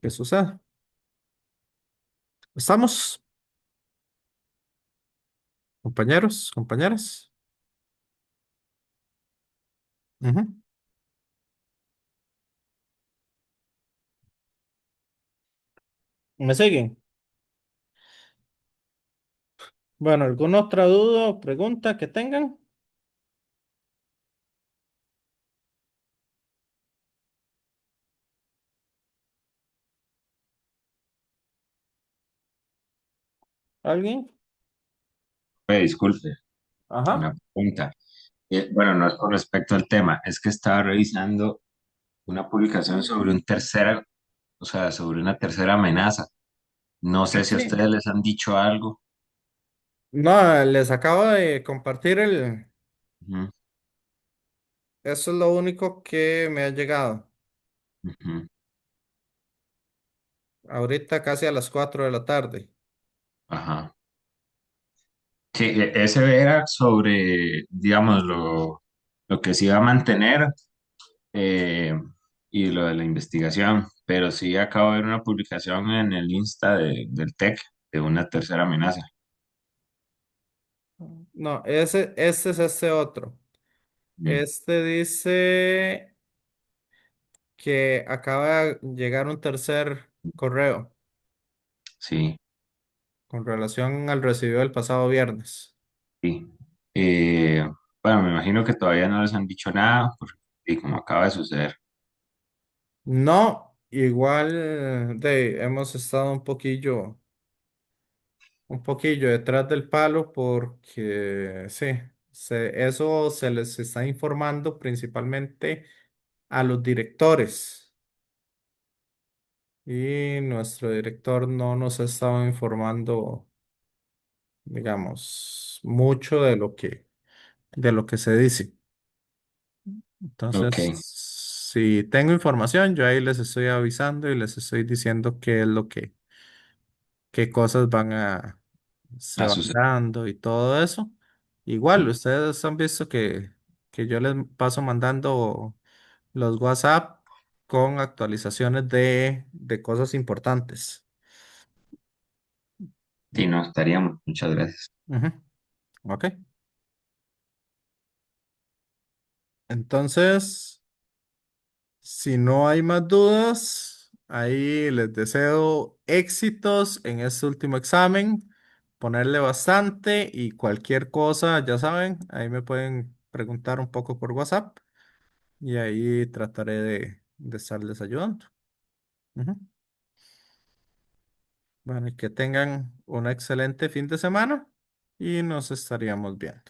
que suceda. ¿Estamos, compañeros, compañeras? Ujú. ¿Me siguen? Bueno, ¿alguna otra duda o pregunta que tengan? ¿Alguien? Disculpe, Ajá. una pregunta. Bueno, no es con respecto al tema, es que estaba revisando una publicación sobre un tercera, o sea, sobre una tercera amenaza. No sé si a Sí. ustedes les han dicho algo. No, les acabo de compartir el... Ujú, Eso es lo único que me ha llegado. ujú, Ahorita casi a las 4 de la tarde. ajá. Sí, ese era sobre, digamos, lo que se iba a mantener eh, y lo de la investigación, pero sí acabo de ver una publicación en el Insta del TEC de una tercera amenaza. No, este es este otro. Mm, Este dice que acaba de llegar un tercer correo sí. con relación al recibido del pasado viernes. Sí. Eh, bueno, me imagino que todavía no les han dicho nada, porque y como acaba de suceder. No, igual hemos estado un poquillo detrás del palo porque sí, eso se les está informando principalmente a los directores y nuestro director no nos ha estado informando, digamos, mucho de lo que se dice. Ok, Entonces, si tengo información, yo ahí les estoy avisando y les estoy diciendo qué es lo qué cosas se a van suceder. dando y todo eso. Igual, ustedes han visto que yo les paso mandando los WhatsApp con actualizaciones de cosas importantes. Sí, no, estaríamos. Muchas gracias. Ujú. Ok. Entonces, si no hay más dudas, ahí les deseo éxitos en este último examen, ponerle bastante y cualquier cosa, ya saben, ahí me pueden preguntar un poco por WhatsApp y ahí trataré de estarles ayudando. Ujú. Bueno, y que tengan un excelente fin de semana y nos estaríamos viendo.